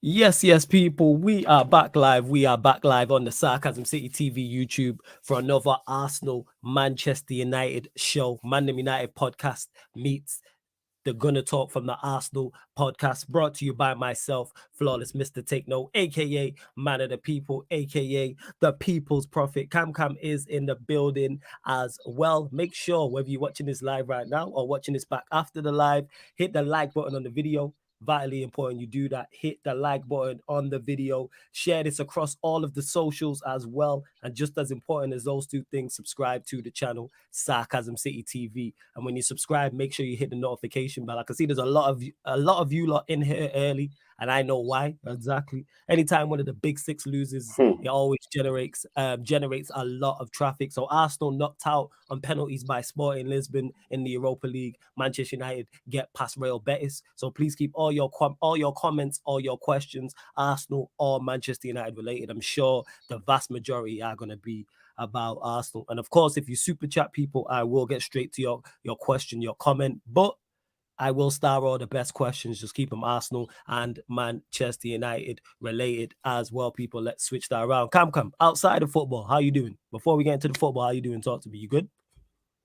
Yes, people. We are back live. We are back live on the Sarcasm City TV YouTube for another Arsenal Manchester United show. Man United podcast meets the Gonna Talk from the Arsenal podcast, brought to you by myself, Flawless Mr. Take Note, aka Man of the People, aka the People's Prophet. Cam is in the building as well. Make sure whether you're watching this live right now or watching this back after the live, hit the like button on the video. Vitally important you do that. Hit the like button on the video, share this across all of the socials as well, and just as important as those two things, subscribe to the channel Sarcasm City TV. And when you subscribe, make sure you hit the notification bell. I can see there's a lot of you lot in here early, and I know why exactly. Anytime one of the big six loses, it always generates a lot of traffic. So Arsenal knocked out on penalties by Sporting Lisbon in the Europa League. Manchester United get past Real Betis. So please keep all your comments, all your questions, Arsenal or Manchester United related. I'm sure the vast majority are going to be about Arsenal. And of course, if you super chat people, I will get straight to your question, your comment. But I will star all the best questions. Just keep them Arsenal and Manchester United related as well, people. Let's switch that around. Cam, outside of football, how you doing? Before we get into the football, how you doing? Talk to me. You good?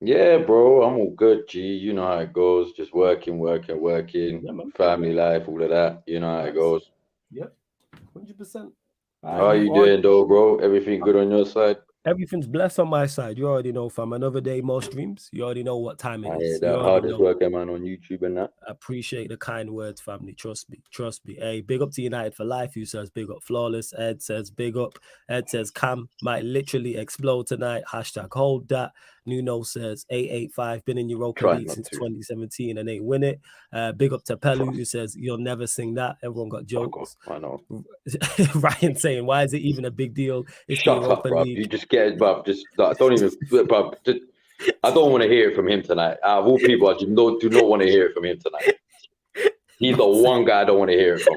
Yeah, bro, I'm all good, G. You know how it goes. Just working, Yeah, family life, all of that. You know how it goes. Yep, 100%. How are you doing, though, bro? Everything good on your side? Everything's blessed on my side. You already know, fam. Another day, more streams. You already know what time it I is. hear You that. already Hardest know. working man on YouTube and that. Appreciate the kind words, family. Trust me. Hey, big up to United for life. You says big up Flawless. Ed says big up. Ed says Cam might literally explode tonight. Hashtag hold that. Nuno says 885. Been in Europa Try League not since to. 2017 and ain't win it. Big up to Pelu who says you'll never sing that. Everyone got Fuck jokes. off. I know. Ryan saying why is it even a big deal? It's the Shut Europa up, bruv. League. You just get it, bruv. Just don't even, bruv. I don't want to hear it from him tonight. Of all people, I do not want to hear it from him tonight. He's the one guy I don't want to hear it from.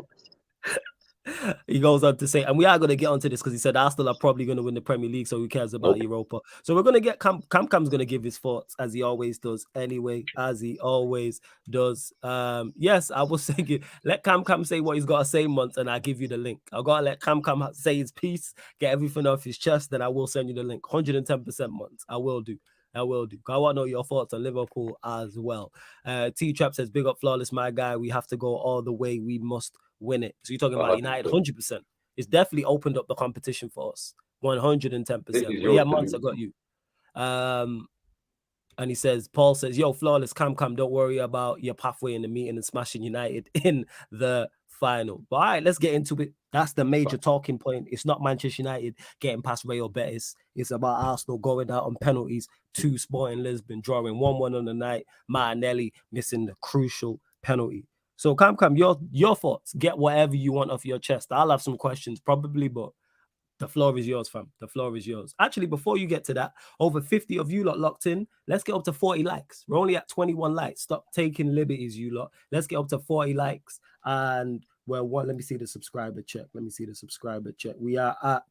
He goes on to say, and we are going to get onto this because he said Arsenal are probably going to win the Premier League, so who cares about Europa? So we're going to get Cam's going to give his thoughts as he always does. Anyway, as he always does. Yes, I was saying, let Cam say what he's got to say, months, and I'll give you the link. I've got to let Cam say his piece, get everything off his chest, then I will send you the link. 110% months. I will do. I want to know your thoughts on Liverpool as well. T-Trap says, big up Flawless, my guy. We have to go all the way. We must win it. So you're talking about United 100%. It's definitely opened up the competition for us 110%. But yeah, months I got you. And he says, Paul says, yo, Flawless, Cam, don't worry about your pathway in the meeting and smashing United in the final. But all right, let's get into it. That's the major talking point. It's not Manchester United getting past Real Betis. It's about Arsenal going out on penalties to Sporting Lisbon, drawing 1-1 on the night. Martinelli missing the crucial penalty. So Cam, your thoughts. Get whatever you want off your chest. I'll have some questions probably, but the floor is yours, fam. The floor is yours. Actually, before you get to that, over 50 of you lot locked in. Let's get up to 40 likes. We're only at 21 likes. Stop taking liberties, you lot. Let's get up to 40 likes. And well, what? Let me see the subscriber check. We are at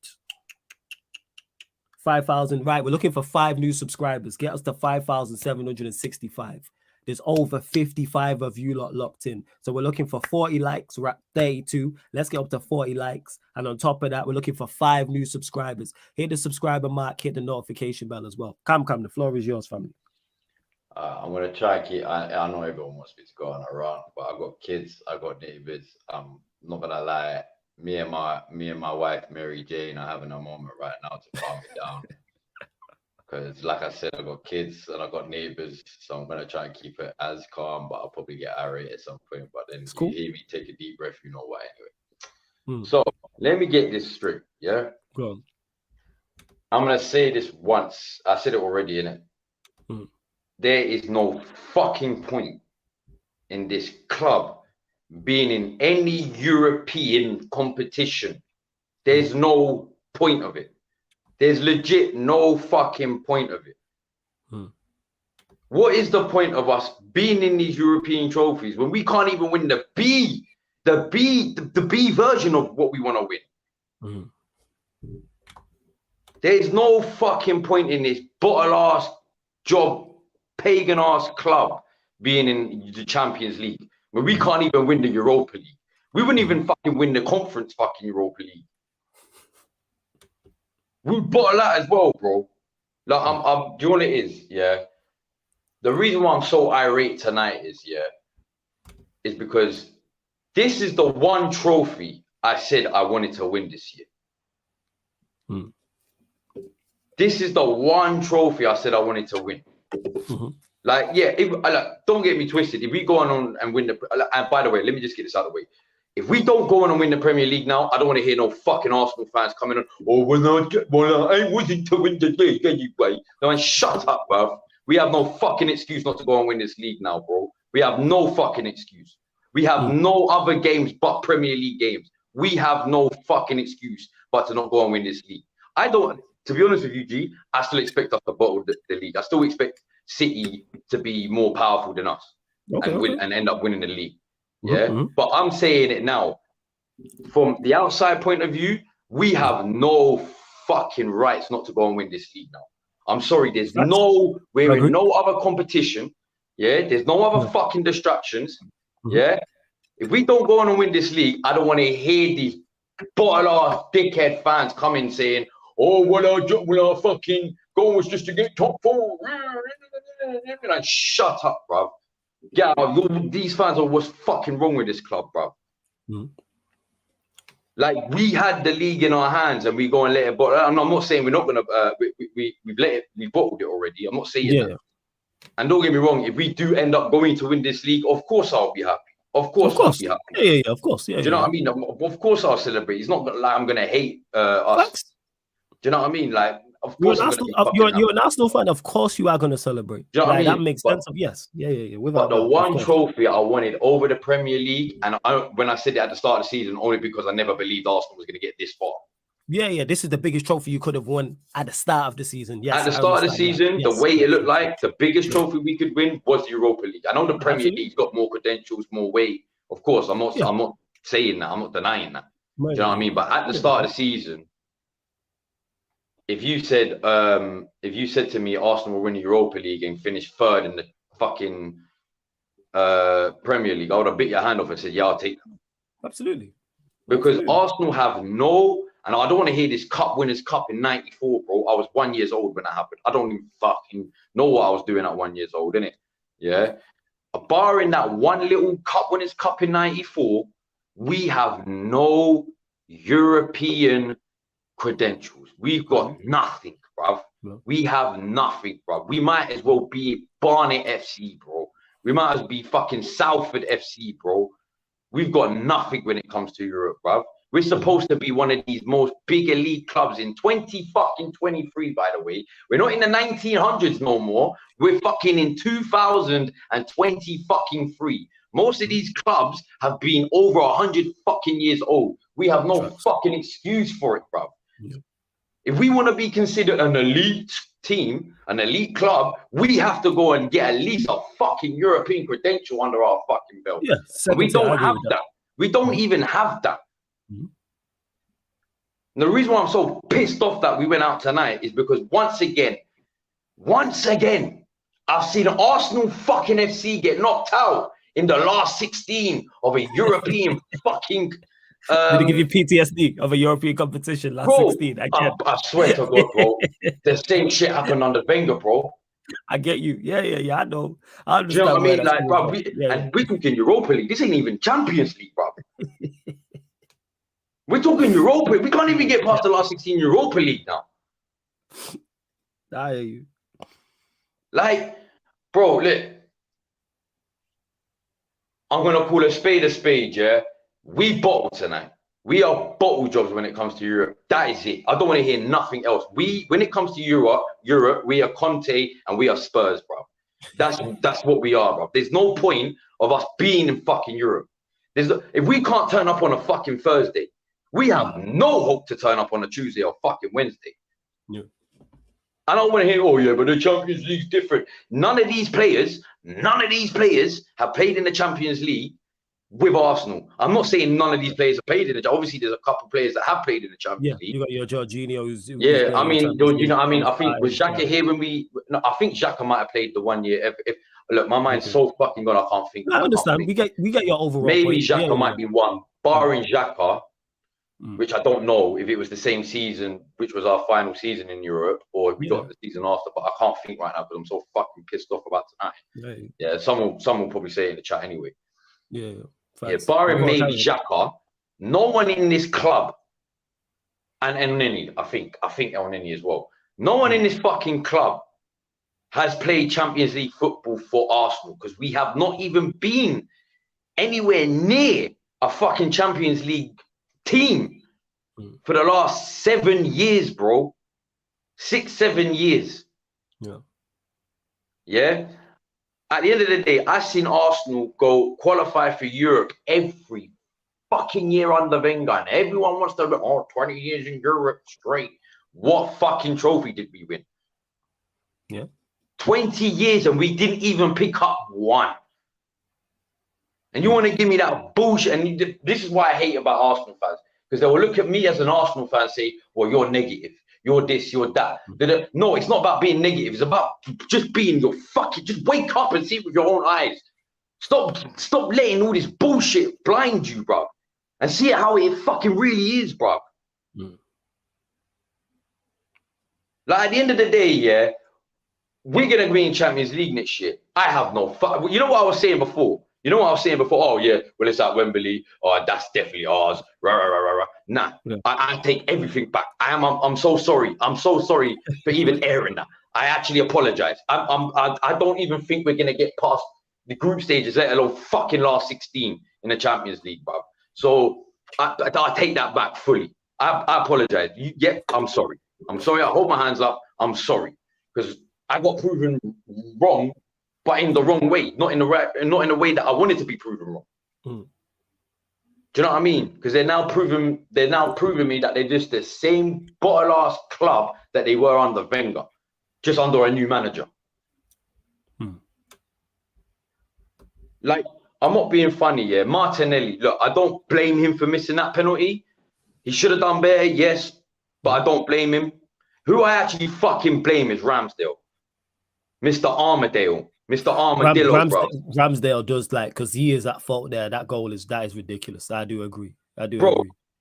5,000. Right, we're looking for 5 new subscribers. Get us to 5,765. There's over 55 of you lot locked in. So we're looking for 40 likes. We're at 32. Let's get up to 40 likes. And on top of that, we're looking for 5 new subscribers. Hit the subscriber mark, hit the notification bell as well. Cam, the floor is yours, family. I'm going to try and keep, I know everyone wants me to go on around, but I've got kids, I've got neighbors. I'm not going to lie. Me and my wife, Mary Jane, are having a moment right now to calm me down. Because like I said, I've got kids and I've got neighbors, so I'm going to try and keep it as calm, but I'll probably get irate at some point. But then you hear me take a deep breath, you know why anyway. So let me get this straight, yeah? Go on. I'm going to say this once. I said it already, innit? There is no fucking point in this club being in any European competition. There's no point of it. There's legit no fucking point of it. What is the point of us being in these European trophies when we can't even win the B version of what we want to win? There's no fucking point in this bottle ass job, pagan ass club being in the Champions League when we can't even win the Europa League. We wouldn't even fucking win the conference fucking Europa League. We bottle that as well, bro. Like, do you know what it is? Yeah. The reason why I'm so irate tonight is because this is the one trophy I said I wanted to win this year. This is the one trophy I said I wanted to win. Like, yeah, don't get me twisted. If we go on and win and by the way, let me just get this out of the way. If we don't go on and win the Premier League now, I don't want to hear no fucking Arsenal fans coming on. Oh, I wasn't to win the league anyway. No, man, shut up, bro. We have no fucking excuse not to go and win this league now, bro. We have no fucking excuse. We have no other games but Premier League games. We have no fucking excuse but to not go and win this league. I don't, to be honest with you, G, I still expect us to bottle the league. I still expect City to be more powerful than us and end up winning the league. Yeah, but I'm saying it now. From the outside point of view, we have no fucking rights not to go and win this league now. I'm sorry, we're in no other competition. Yeah, there's no other fucking distractions. Yeah, if we don't go on and win this league, I don't want to hear these bottle-ass dickhead fans coming saying, "Oh, well, our fucking goal was just to get top 4." And shut up, bro. Yeah, these fans are what's fucking wrong with this club, bro. Like, we had the league in our hands and we go and let it bottle. I'm not saying we're not gonna we bottled it already. I'm not saying that. And don't get me wrong, if we do end up going to win this league, of course I'll be happy. Of course I'll be happy. Yeah, of course. Yeah. Do you know what I mean? Of course I'll celebrate. It's not like I'm gonna hate us. Do you know what I mean? Like, of course you're an Arsenal fan. Of course you are gonna celebrate. Do you know what I mean? That makes sense. Yes. Yeah. But the one trophy I wanted over the Premier League, and when I said it at the start of the season, only because I never believed Arsenal was gonna get this far. Yeah. This is the biggest trophy you could have won at the start of the season. Yes. At the start of the season, the way it looked like, the biggest trophy we could win was the Europa League. I know the Premier League's got more credentials, more weight. Of course, I'm not saying that. I'm not denying that. Do you know what I mean? But at the start of the season, if you said to me Arsenal will win the Europa League and finish third in the fucking Premier League, I would have bit your hand off and said, yeah, I'll take that. Absolutely. Because Arsenal have no, and I don't want to hear this Cup Winners' Cup in '94, bro. I was 1 year old when that happened. I don't even fucking know what I was doing at 1 year old, innit? Yeah. Barring that one little Cup Winners' Cup in '94, we have no European credentials. We've got nothing, bruv. We have nothing, bruv. We might as well be Barnet FC, bro. We might as well be fucking Salford FC, bro. We've got nothing when it comes to Europe, bruv. We're supposed to be one of these most big elite clubs in 2023, by the way. We're not in the 1900s no more. We're fucking in 2023. Most of these clubs have been over 100 fucking years old. We have no fucking excuse for it, bruv. Yeah. If we want to be considered an elite team, an elite club, we have to go and get at least a fucking European credential under our fucking belt. Yeah, we don't have that. We don't even have that. And the reason why I'm so pissed off that we went out tonight is because once again, I've seen Arsenal fucking FC get knocked out in the last 16 of a European fucking. Did it give you PTSD of a European competition last 16? I swear to God, bro. The same shit happened under Wenger, bro. I get you. Yeah. I know. I understand. Do you know what I mean? Like, bro, we're talking Europa League. This ain't even Champions League, bro. We're talking Europa. We can't even get past the last 16 Europa League now. I hear you. Like, bro, look. I'm going to call a spade, yeah? We bottle tonight. We are bottle jobs when it comes to Europe. That is it. I don't want to hear nothing else. When it comes to Europe, we are Conte and we are Spurs, bro. That's what we are, bro. There's no point of us being in fucking Europe. If we can't turn up on a fucking Thursday, we have no hope to turn up on a Tuesday or fucking Wednesday. Yeah. I don't want to hear, oh yeah, but the Champions League's different. None of these players have played in the Champions League with Arsenal. I'm not saying none of these players have played in it. Obviously, there's a couple of players that have played in the Champions League. You got your Jorginho. I think was Xhaka here when I think Xhaka might have played the 1 year. Look, my mind's so fucking gone, I can't think. I understand. We get your overall. Maybe Xhaka might be one. barring Xhaka, which I don't know if it was the same season, which was our final season in Europe, or if we got the season after, but I can't think right now because I'm so fucking pissed off about tonight. Yeah, some will probably say it in the chat anyway. Yeah, barring maybe Xhaka, no one in this club, and Elneny, I think Elneny as well. No one in this fucking club has played Champions League football for Arsenal, because we have not even been anywhere near a fucking Champions League team for the last 7 years, bro. 6-7 years. Yeah. At the end of the day, I've seen Arsenal go qualify for Europe every fucking year under Wenger, and everyone wants to 20 years in Europe straight. What fucking trophy did we win? 20 years and we didn't even pick up one. And you want to give me that bullshit? And this is why I hate about Arsenal fans, because they will look at me as an Arsenal fan and say, well, you're negative, you're this, you're that. No, it's not about being negative. It's about just being your fucking, just wake up and see it with your own eyes. Stop letting all this bullshit blind you, bro. And see how it fucking really is, bro. Like, at the end of the day, we're going to be in Champions League next year. I have no fuck. You know what I was saying before? Oh, yeah, well, it's at Wembley. Oh, that's definitely ours. Rah, rah, rah, rah, rah. Nah, I take everything back. I'm so sorry. I'm so sorry for even airing that. I actually apologize. I don't even think we're going to get past the group stages, let alone fucking last 16 in the Champions League, bro. So I take that back fully. I apologize. I'm sorry. I'm sorry. I hold my hands up. I'm sorry, because I got proven wrong, but in the wrong way, not in the way that I wanted to be proven wrong. Do you know what I mean? Because they're now proving me that they're just the same bottle ass club that they were under Wenger, just under a new manager. Like, I'm not being funny, Martinelli, look, I don't blame him for missing that penalty. He should have done better, yes, but I don't blame him. Who I actually fucking blame is Ramsdale. Mr. Armadale. Mr. Armadillo, bro. Ramsdale does, because he is at fault there. That is ridiculous. I do agree. Agree.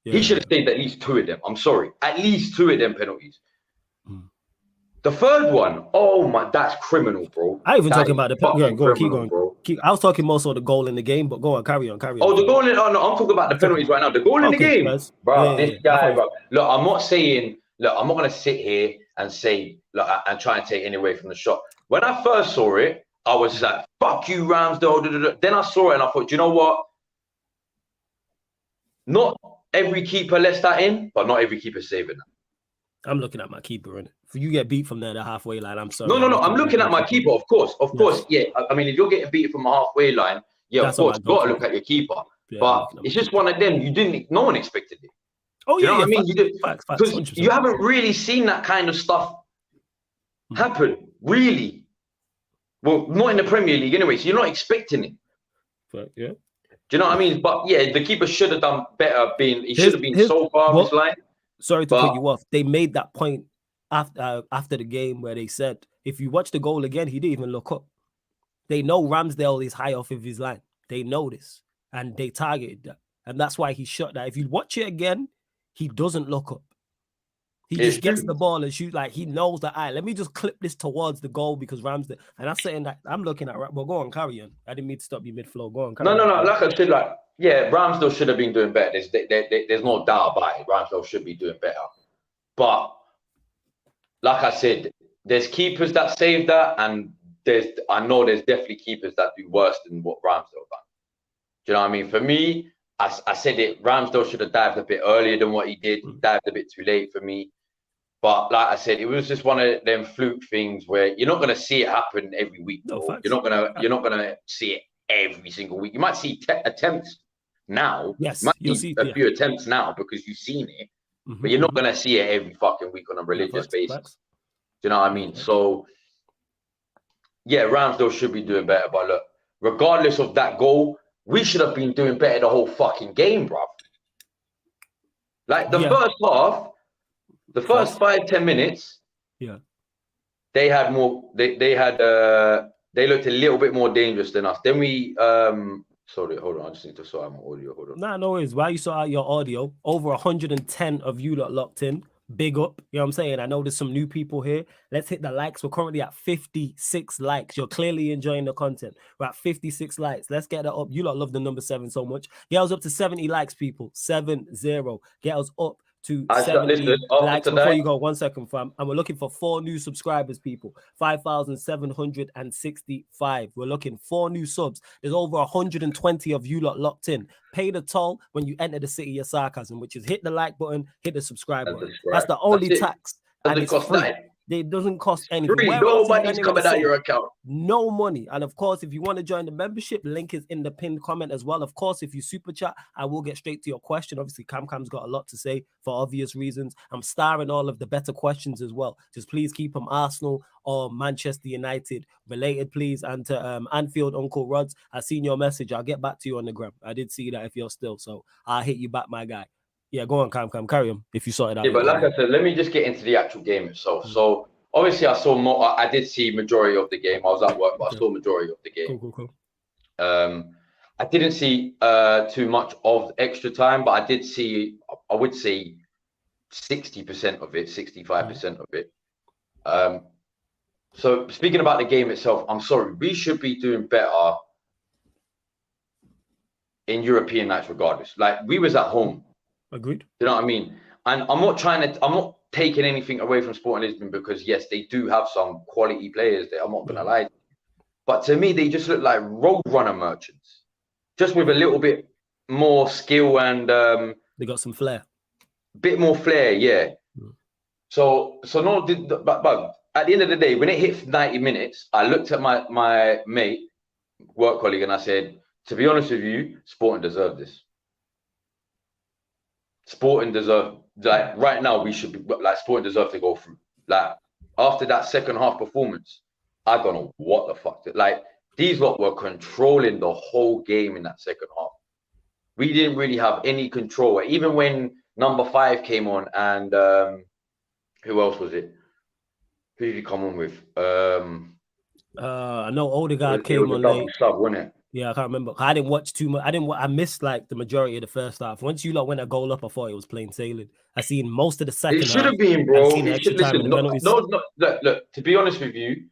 Yeah, he should have saved at least 2 of them. I'm sorry. At least 2 of them penalties. The third one, oh my, that's criminal, bro. I even talking about the keep going, bro. I was talking most of the goal in the game, but go on, carry on. Oh, the goal I'm talking about the penalties right now. The goal in the game, bro. This guy, bro. Look, I'm not going to sit here and say, look, and try and take any away from the shot. When I first saw it, I was like, fuck you, Ramsdale. Then I saw it and I thought, you know what? Not every keeper lets that in, but not every keeper saving that. I'm looking at my keeper, and if you get beat from there, the halfway line, I'm sorry. No. I'm looking at my keeper, of course. Yeah. I mean, if you're getting beat from a halfway line, of course, you got to look at your keeper. But it's just one of them. No one expected it. Oh, you know what I mean? Because you haven't really seen that kind of stuff happen, really. Well, not in the Premier League anyway, so you're not expecting it. But, yeah. Do you know what I mean? But yeah, the keeper should have done better. He should have been so far off his line. Sorry to cut you off. They made that point after the game where they said, if you watch the goal again, he didn't even look up. They know Ramsdale is high off of his line. They know this, and they targeted that. And that's why he shot that. If you watch it again, he doesn't look up. He just gets the ball and shoots, like he knows that, let me just clip this towards the goal because Ramsdale. And that's saying that I'm looking at, but go on, carry on. I didn't mean to stop you mid-flow. Go on, carry on. No. Like I said, Ramsdale should have been doing better. There's no doubt about it. Ramsdale should be doing better. But like I said, there's keepers that save that, and I know there's definitely keepers that do worse than what Ramsdale done. Do you know what I mean? For me, I said it, Ramsdale should have dived a bit earlier than what he did. He dived a bit too late for me. But like I said, it was just one of them fluke things where you're not going to see it happen every week. No, you're not gonna see it every single week. You might see attempts now. Yes, you'll see a few attempts now because you've seen it, but you're not going to see it every fucking week on a religious basis. Do you know what I mean? So yeah, Ramsdale should be doing better. But look, regardless of that goal, we should have been doing better the whole fucking game, bro. Like the first half. The first 5-10 minutes, they had more. They looked a little bit more dangerous than us. Then we Sorry, hold on. I just need to sort out my audio. Hold on. Nah, no worries. While you sort out your audio, over 110 of you lot locked in. Big up. You know what I'm saying? I know there's some new people here. Let's hit the likes. We're currently at 56 likes. You're clearly enjoying the content. We're at 56 likes. Let's get that up. You lot love the number 7 so much. Get us up to 70 likes, people. 70. Get us up to 70 likes. Before you go, 1 second, fam. And we're looking for 4 new subscribers, people. 5,765. We're looking 4 new subs. There's over 120 of you lot locked in. Pay the toll when you enter the city of Sarcasm, which is hit the like button, hit the subscribe button. That's the only tax. And it's free. It doesn't cost anything. Free. Nobody's coming out your account. No money. And of course, if you want to join the membership, link is in the pinned comment as well. Of course, if you super chat, I will get straight to your question. Obviously, Cam's got a lot to say for obvious reasons. I'm starring all of the better questions as well. Just please keep them Arsenal or Manchester United related, please. And to Anfield, Uncle Rods, I seen your message. I'll get back to you on the gram. I did see that if you're still. So I'll hit you back, my guy. Yeah, go on, Cam, carry on if you sorted out. Yeah, but like I said, let me just get into the actual game itself. So obviously, I did see majority of the game. I was at work, but I saw majority of the game. Cool. I didn't see too much of extra time, but I did see, I would say 60% of it, 65% of it. So speaking about the game itself, I'm sorry, we should be doing better in European nights regardless. Like, we was at home. Agreed. You know what I mean? And I'm not taking anything away from Sporting Lisbon, because yes, they do have some quality players there. I'm not gonna lie. But to me, they just look like roadrunner merchants, just with a little bit more skill and they got some flair. Bit more flair, yeah. So no, but at the end of the day, when it hit 90 minutes, I looked at my mate, work colleague, and I said, to be honest with you, Sporting deserve this. Sporting deserve, like, right now we should be, like, Sporting deserve to go through. Like, after that second half performance, I don't know what the fuck. Like, these lot were controlling the whole game in that second half. We didn't really have any control. Even when number 5 came on, and who else was it? Who did he come on with? I know Odegaard came on late. Sub, wasn't it? Yeah, I can't remember. I didn't watch too much. I missed like the majority of the first half. Once you lot went a goal up, I thought it was plain sailing. I seen most of the second half. It should have been, bro. Look, to be honest with you,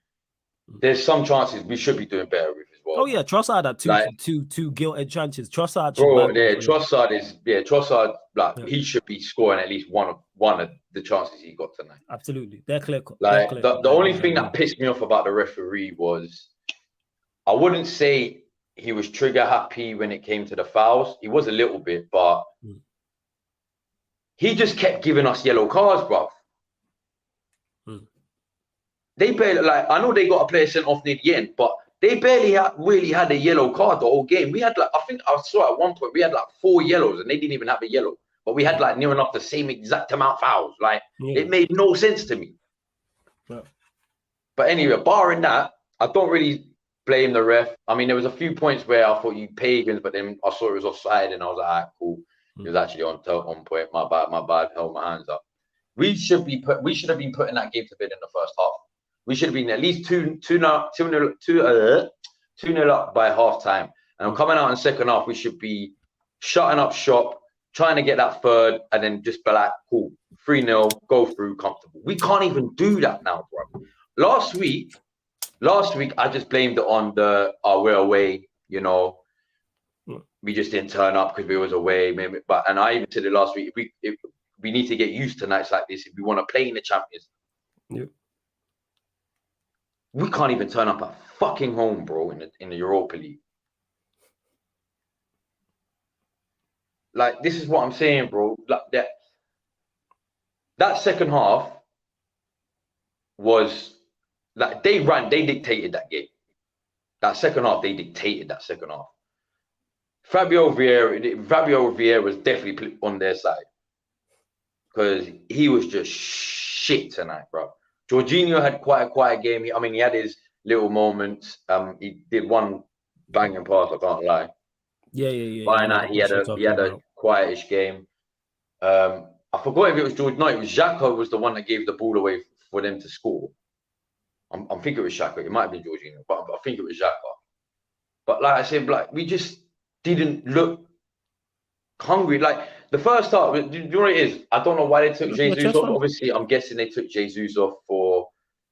there's some chances we should be doing better with as well. Oh yeah, Trossard had two gilt-edged chances. Trossard, bro, Trossard, like, he should be scoring at least one of the chances he got tonight. Absolutely, they're clear cut. Like, the only thing that pissed me off about the referee was, I wouldn't say he was trigger happy when it came to the fouls. He was a little bit, but he just kept giving us yellow cards, bro. They barely, like, I know they got a player sent off near the end, but they barely really had a yellow card the whole game. We had, like, I think I saw at one point, we had like 4 yellows and they didn't even have a yellow. But we had like near enough the same exact amount of fouls. Like, it made no sense to me. Yeah. But anyway, barring that, I don't really blame the ref. I mean, there was a few points where I thought you pagans, but then I saw it was offside and I was like, all right, cool. It was actually on point. My bad, held my hands up. We should have been putting that game to bed in the first half. We should have been at least 2-0 up by half time. And coming out in second half, we should be shutting up shop, trying to get that third, and then just be like, cool, 3-0, go through comfortable. We can't even do that now, bro. Last week, I just blamed it on we're away, you know. We just didn't turn up because we was away. Maybe, and I even said it last week, we need to get used to nights like this if we want to play in the Champions. Yeah. We can't even turn up at fucking home, bro, in the Europa League. Like, this is what I'm saying, bro. Like, that second half was, like, they dictated that game. That second half, they dictated that second half. Fabio Vieira was definitely on their side, because he was just shit tonight, bro. Jorginho had quite a quiet game. I mean, he had his little moments. He did one banging pass, I can't lie. Yeah. By now, he had a quietish game. I forgot if it was George. No, it was Xhaka was the one that gave the ball away for them to score. I'm thinking it was Xhaka. It might have been Jorginho, but I think it was Xhaka. But like I said, like, we just didn't look hungry. Like the first half, do you know what it is? I don't know why they took Jesus off. Obviously, I'm guessing they took Jesus off for,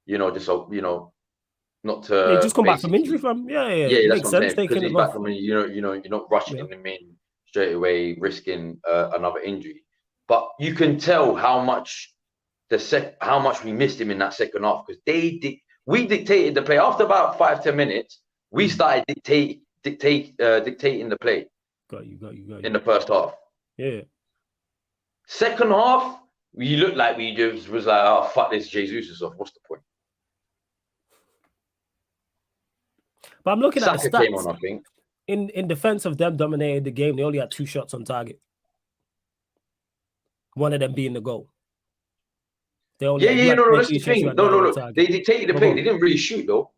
just so, not to. They just come back from injury, fam. Yeah. It That's makes what I'm sense saying. Because taking he's it back off. from, you're not rushing him in straight away, risking another injury. But you can tell how much we missed him in that second half, because we dictated the play after about 5-10 minutes. We started dictating the play. Got you. In the first half. Yeah. Second half, we looked like we just was like, oh fuck this, Jesus is off. What's the point? But I'm looking at the stats. Came on, I think. In defense of them dominating the game, they only had 2 shots on target. One of them being the goal. They only that's the thing. No. They dictated the play. They didn't really shoot though.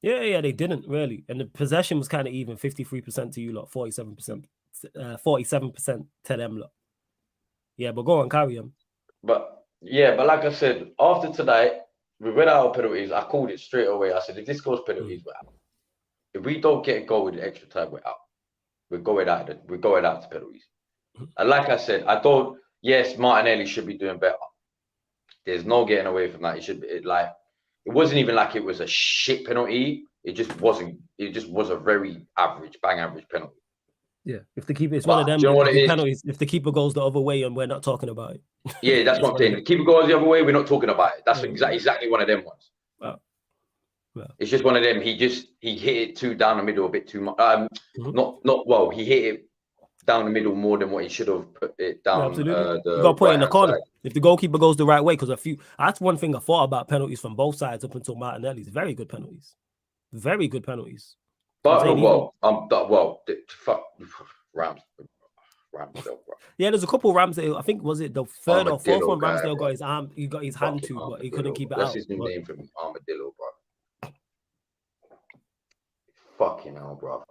Yeah, they didn't really. And the possession was kind of even, 53% to you lot, 47%, 47% to them lot. Yeah, but go on, carry on. But like I said, after tonight, we went out of penalties. I called it straight away. I said, if this goes penalties, we're out. If we don't get a goal with the extra time, we're out. We're going out to penalties. And like I said, yes, Martinelli should be doing better. There's no getting away from that. It wasn't even like it was a shit penalty. It just wasn't. It just was a very average penalty. Yeah, if the keeper, it's one of them penalties. If the keeper goes the other way and we're not talking about it. Yeah, that's what I'm saying. The keeper goes the other way, we're not talking about it. That's exactly one of them ones. Wow. Well. It's just one of them. He hit it too down the middle a bit too much. He hit it down the middle more than what he should have put it down. Absolutely. You got to put it in the corner. Side. If the goalkeeper goes the right way, because that's one thing I thought about penalties from both sides up until Martinelli's. Very good penalties. Very good penalties. But fuck Ramsdale, bro. Yeah, there's a couple Ramsdale. I think was it the third or fourth one? Ramsdale got his arm. He got his hand to, but he couldn't keep it out. That's his new name for me, Armadillo, bro. Fucking hell, bro.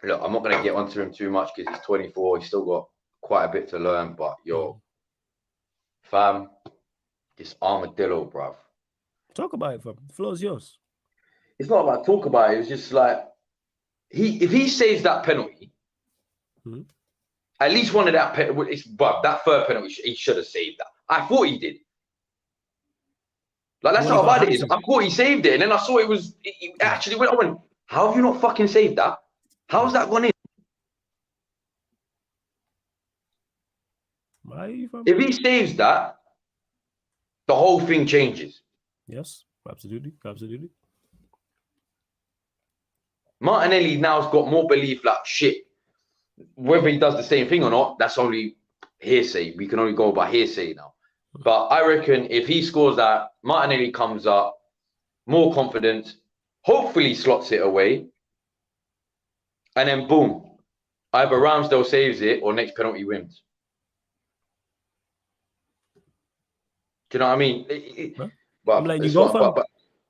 Look, I'm not gonna get onto him too much because he's 24. He's still got quite a bit to learn. But fam, this Armadillo, bro. Talk about it, fam. The floor is yours. It's not about talk about it. It's just like if he saves that penalty, at least one of that that third penalty he should have saved that. I thought he did. Like that's how bad it is. I thought he saved it, and then I saw it actually went. I went, how have you not fucking saved that? How's that gone in? If he saves that, the whole thing changes. Yes, absolutely. Martinelli now's got more belief, like shit. Whether he does the same thing or not, that's only hearsay. We can only go by hearsay now. But I reckon if he scores that, Martinelli comes up, more confident, hopefully slots it away, and then boom, either Ramsdale saves it or next penalty wins. Do you know what I mean? But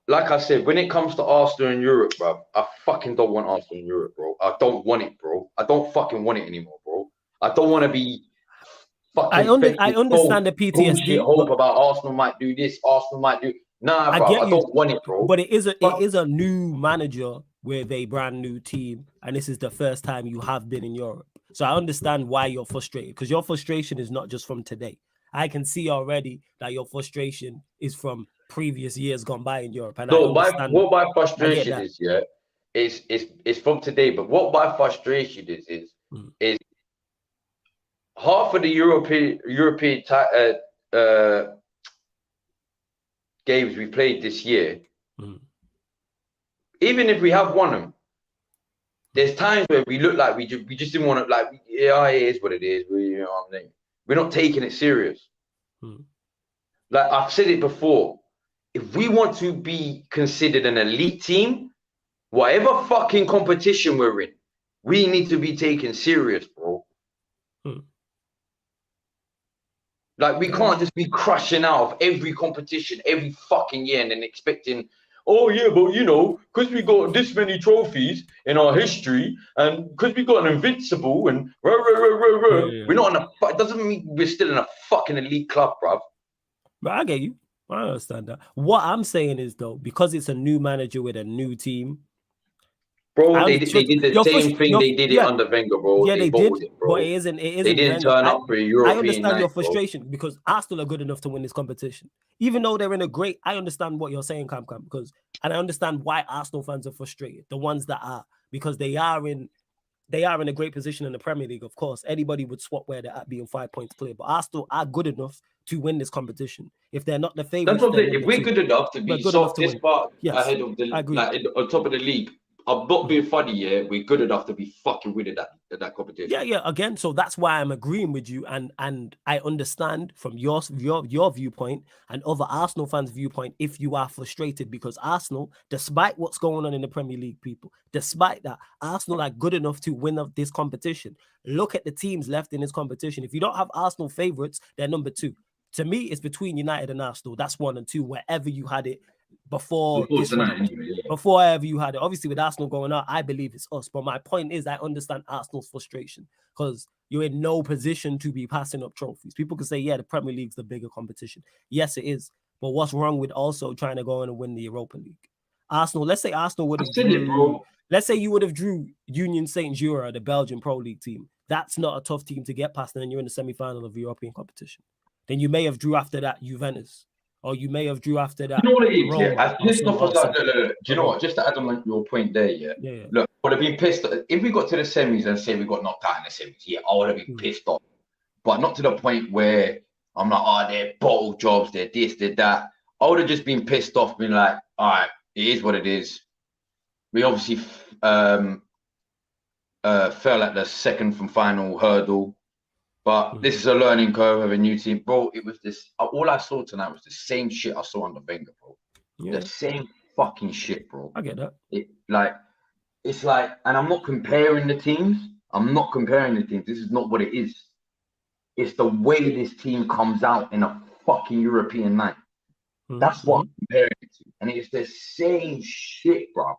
like I said, when it comes to Arsenal in Europe, bro, I fucking don't want Arsenal in Europe, bro. I don't want it, bro. I don't fucking want it anymore, bro. I don't want to be fucking. I understand the PTSD. Hope about Arsenal might do this, Arsenal might do. Nah, bro, I don't want it, bro. But it is a new manager with a brand new team, and this is the first time you have been in Europe. So I understand why you're frustrated, because your frustration is not just from today. I can see already that your frustration is from previous years gone by in Europe. And what my frustration is, it's from today. But what my frustration is half of the European games we played this year. Even if we have won them, there's times where we look like we just didn't want to, like, it is what it is. We're not taking it serious. Like I've said it before, if we want to be considered an elite team, whatever fucking competition we're in, we need to be taken serious, bro. Like we can't just be crushing out of every competition every fucking year and then expecting, oh yeah, but because we got this many trophies in our history and because we got an invincible and we're not in it doesn't mean we're still in a fucking elite club, bruv. But I get you. I understand that. What I'm saying is, though, because it's a new manager with a new team, Bro, they did the same thing. They did it under Wenger, bro. Yeah, they did, bottled it, bro. but it isn't. They didn't Wenger. turn up for a European I understand night, your frustration because Arsenal are good enough to win this competition, even though they're in a great. I understand what you're saying, Cam, and I understand why Arsenal fans are frustrated. The ones that are, because they are in a great position in the Premier League. Of course, anybody would swap where they're at being 5 points clear, but Arsenal are good enough to win this competition. If they're not the favourites, that's what I'm saying. If we're good enough to be this far ahead of the on top of the league, I'm not being funny. Yeah, we're good enough to be fucking winning that competition. Yeah. Again, so that's why I'm agreeing with you, and I understand from your viewpoint and other Arsenal fans' viewpoint if you are frustrated because Arsenal, despite what's going on in the Premier League, people, despite that, Arsenal are good enough to win of this competition. Look at the teams left in this competition. If you don't have Arsenal favourites, they're number 2. To me, it's between United and Arsenal. That's 1 and 2, wherever you had it before this round. Before ever you had it. Obviously, with Arsenal going out, I believe it's us. But my point is, I understand Arsenal's frustration because you're in no position to be passing up trophies. People can say, yeah, the Premier League's the bigger competition. Yes, it is. But what's wrong with also trying to go in and win the Europa League? Arsenal, let's say Arsenal would have let's say you would have drew Union Saint-Gilloise, the Belgian Pro League team. That's not a tough team to get past, and then you're in the semi-final of the European competition. Then you may have drew after that Juventus, or you may have drew after that. You know what it is, Roma, Do you know what? Just to add on your point there, Look, I would have been pissed if we got to the semis and say we got knocked out in the semis. Yeah, I would have been pissed off, but not to the point where I'm like, they're bottle jobs, they're this, they're that. I would have just been pissed off, being like, all right, it is what it is. We obviously fell at the second from final hurdle. But this is a learning curve of a new team, bro. It was this. All I saw tonight was the same shit I saw under Wenger, bro. Yeah. The same fucking shit, bro. I get that. It's like, and I'm not comparing the teams. This is not what it is. It's the way this team comes out in a fucking European night. That's what I'm comparing it to, and it's the same shit, bro.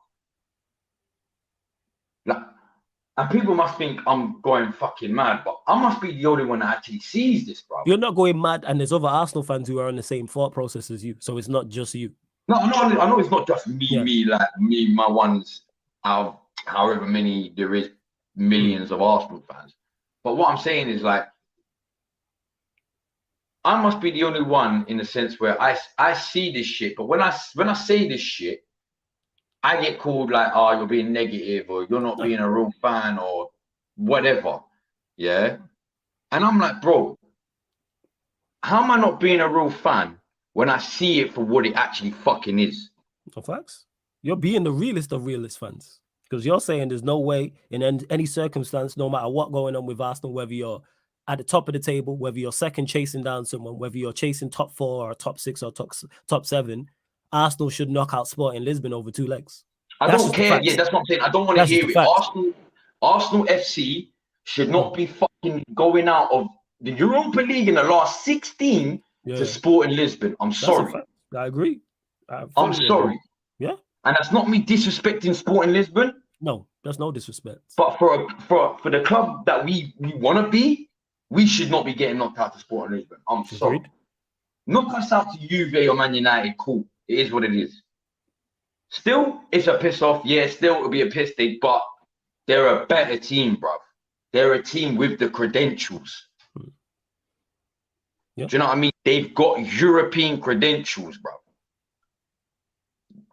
And people must think I'm going fucking mad, but I must be the only one that actually sees this, bro. You're not going mad, and there's other Arsenal fans who are on the same thought process as you, so it's not just you. No, I know it's not just me, my ones out of however many there is millions of Arsenal fans. But what I'm saying is, like, I must be the only one in the sense where I see this shit, but when I say this shit, I get called like, you're being negative, or you're not being a real fan, or whatever. Yeah. And I'm like, bro, how am I not being a real fan when I see it for what it actually fucking is? No facts. You're being the realest of realist fans. Because you're saying there's no way in any circumstance, no matter what going on with Arsenal, whether you're at the top of the table, whether you're second chasing down someone, whether you're chasing top 4 or top 6 or top 7, Arsenal should knock out Sporting Lisbon over 2 legs. I don't care. Yeah, that's what I'm saying. I don't want to hear it. Arsenal FC should not be fucking going out of the Europa League in the last 16 to Sporting Lisbon. I'm sorry. I agree. I'm sorry. Yeah. And that's not me disrespecting Sporting Lisbon. No, there's no disrespect. But for the club that we want to be, we should not be getting knocked out to Sporting Lisbon. I'm sorry. Knock us out to Juve or Man United, cool. It is what it is. Still, it's a piss off. Yeah, still it'll be a piss take, but they're a better team, bruv. They're a team with the credentials. Yep. Do you know what I mean? They've got European credentials, bruv.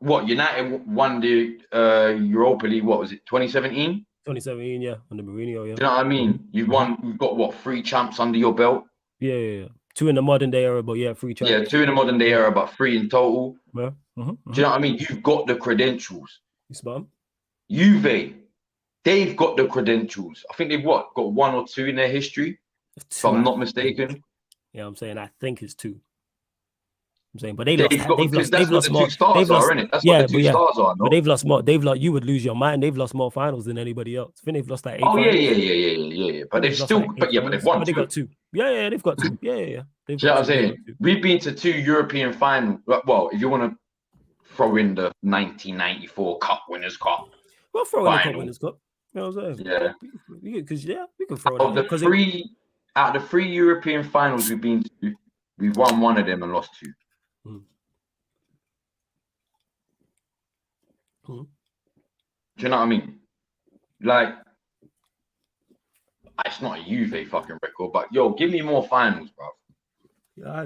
What, United won the Europa League, what was it, 2017? 2017, yeah, under Mourinho, yeah. Do you know what I mean? You've got what, 3 champs under your belt? Yeah. 2 in the modern day era, but yeah, 3 champs. Yeah, 2 in the modern day era, but 3 in total. Yeah. Do you know what I mean? You've got the credentials. Spam. Juve, they've got the credentials. I think they've got 1 or 2 in their history, if I'm not mistaken. Yeah, I'm saying I think it's 2. I'm saying, but they've lost more. Stars are, innit? That's what the 2 stars are. No? But they've lost more. You would lose your mind. They've lost more finals than anybody else. I think they've lost like 8. Oh yeah. But they've still, but they've won. But they got 2. Yeah, they've got 2. Yeah. Do you know what I'm saying? We've been to 2 European finals. Well, if you want to throw in the 1994 Cup Winners' Cup. We'll throw in the Cup Winners' Cup. You know what I'm saying? Yeah. Because we can throw it. Out of the 3 European finals we've been to, we've won 1 of them and lost 2. Do you know what I mean? Like, it's not a Juve fucking record, but yo, give me more finals, bro. Yeah,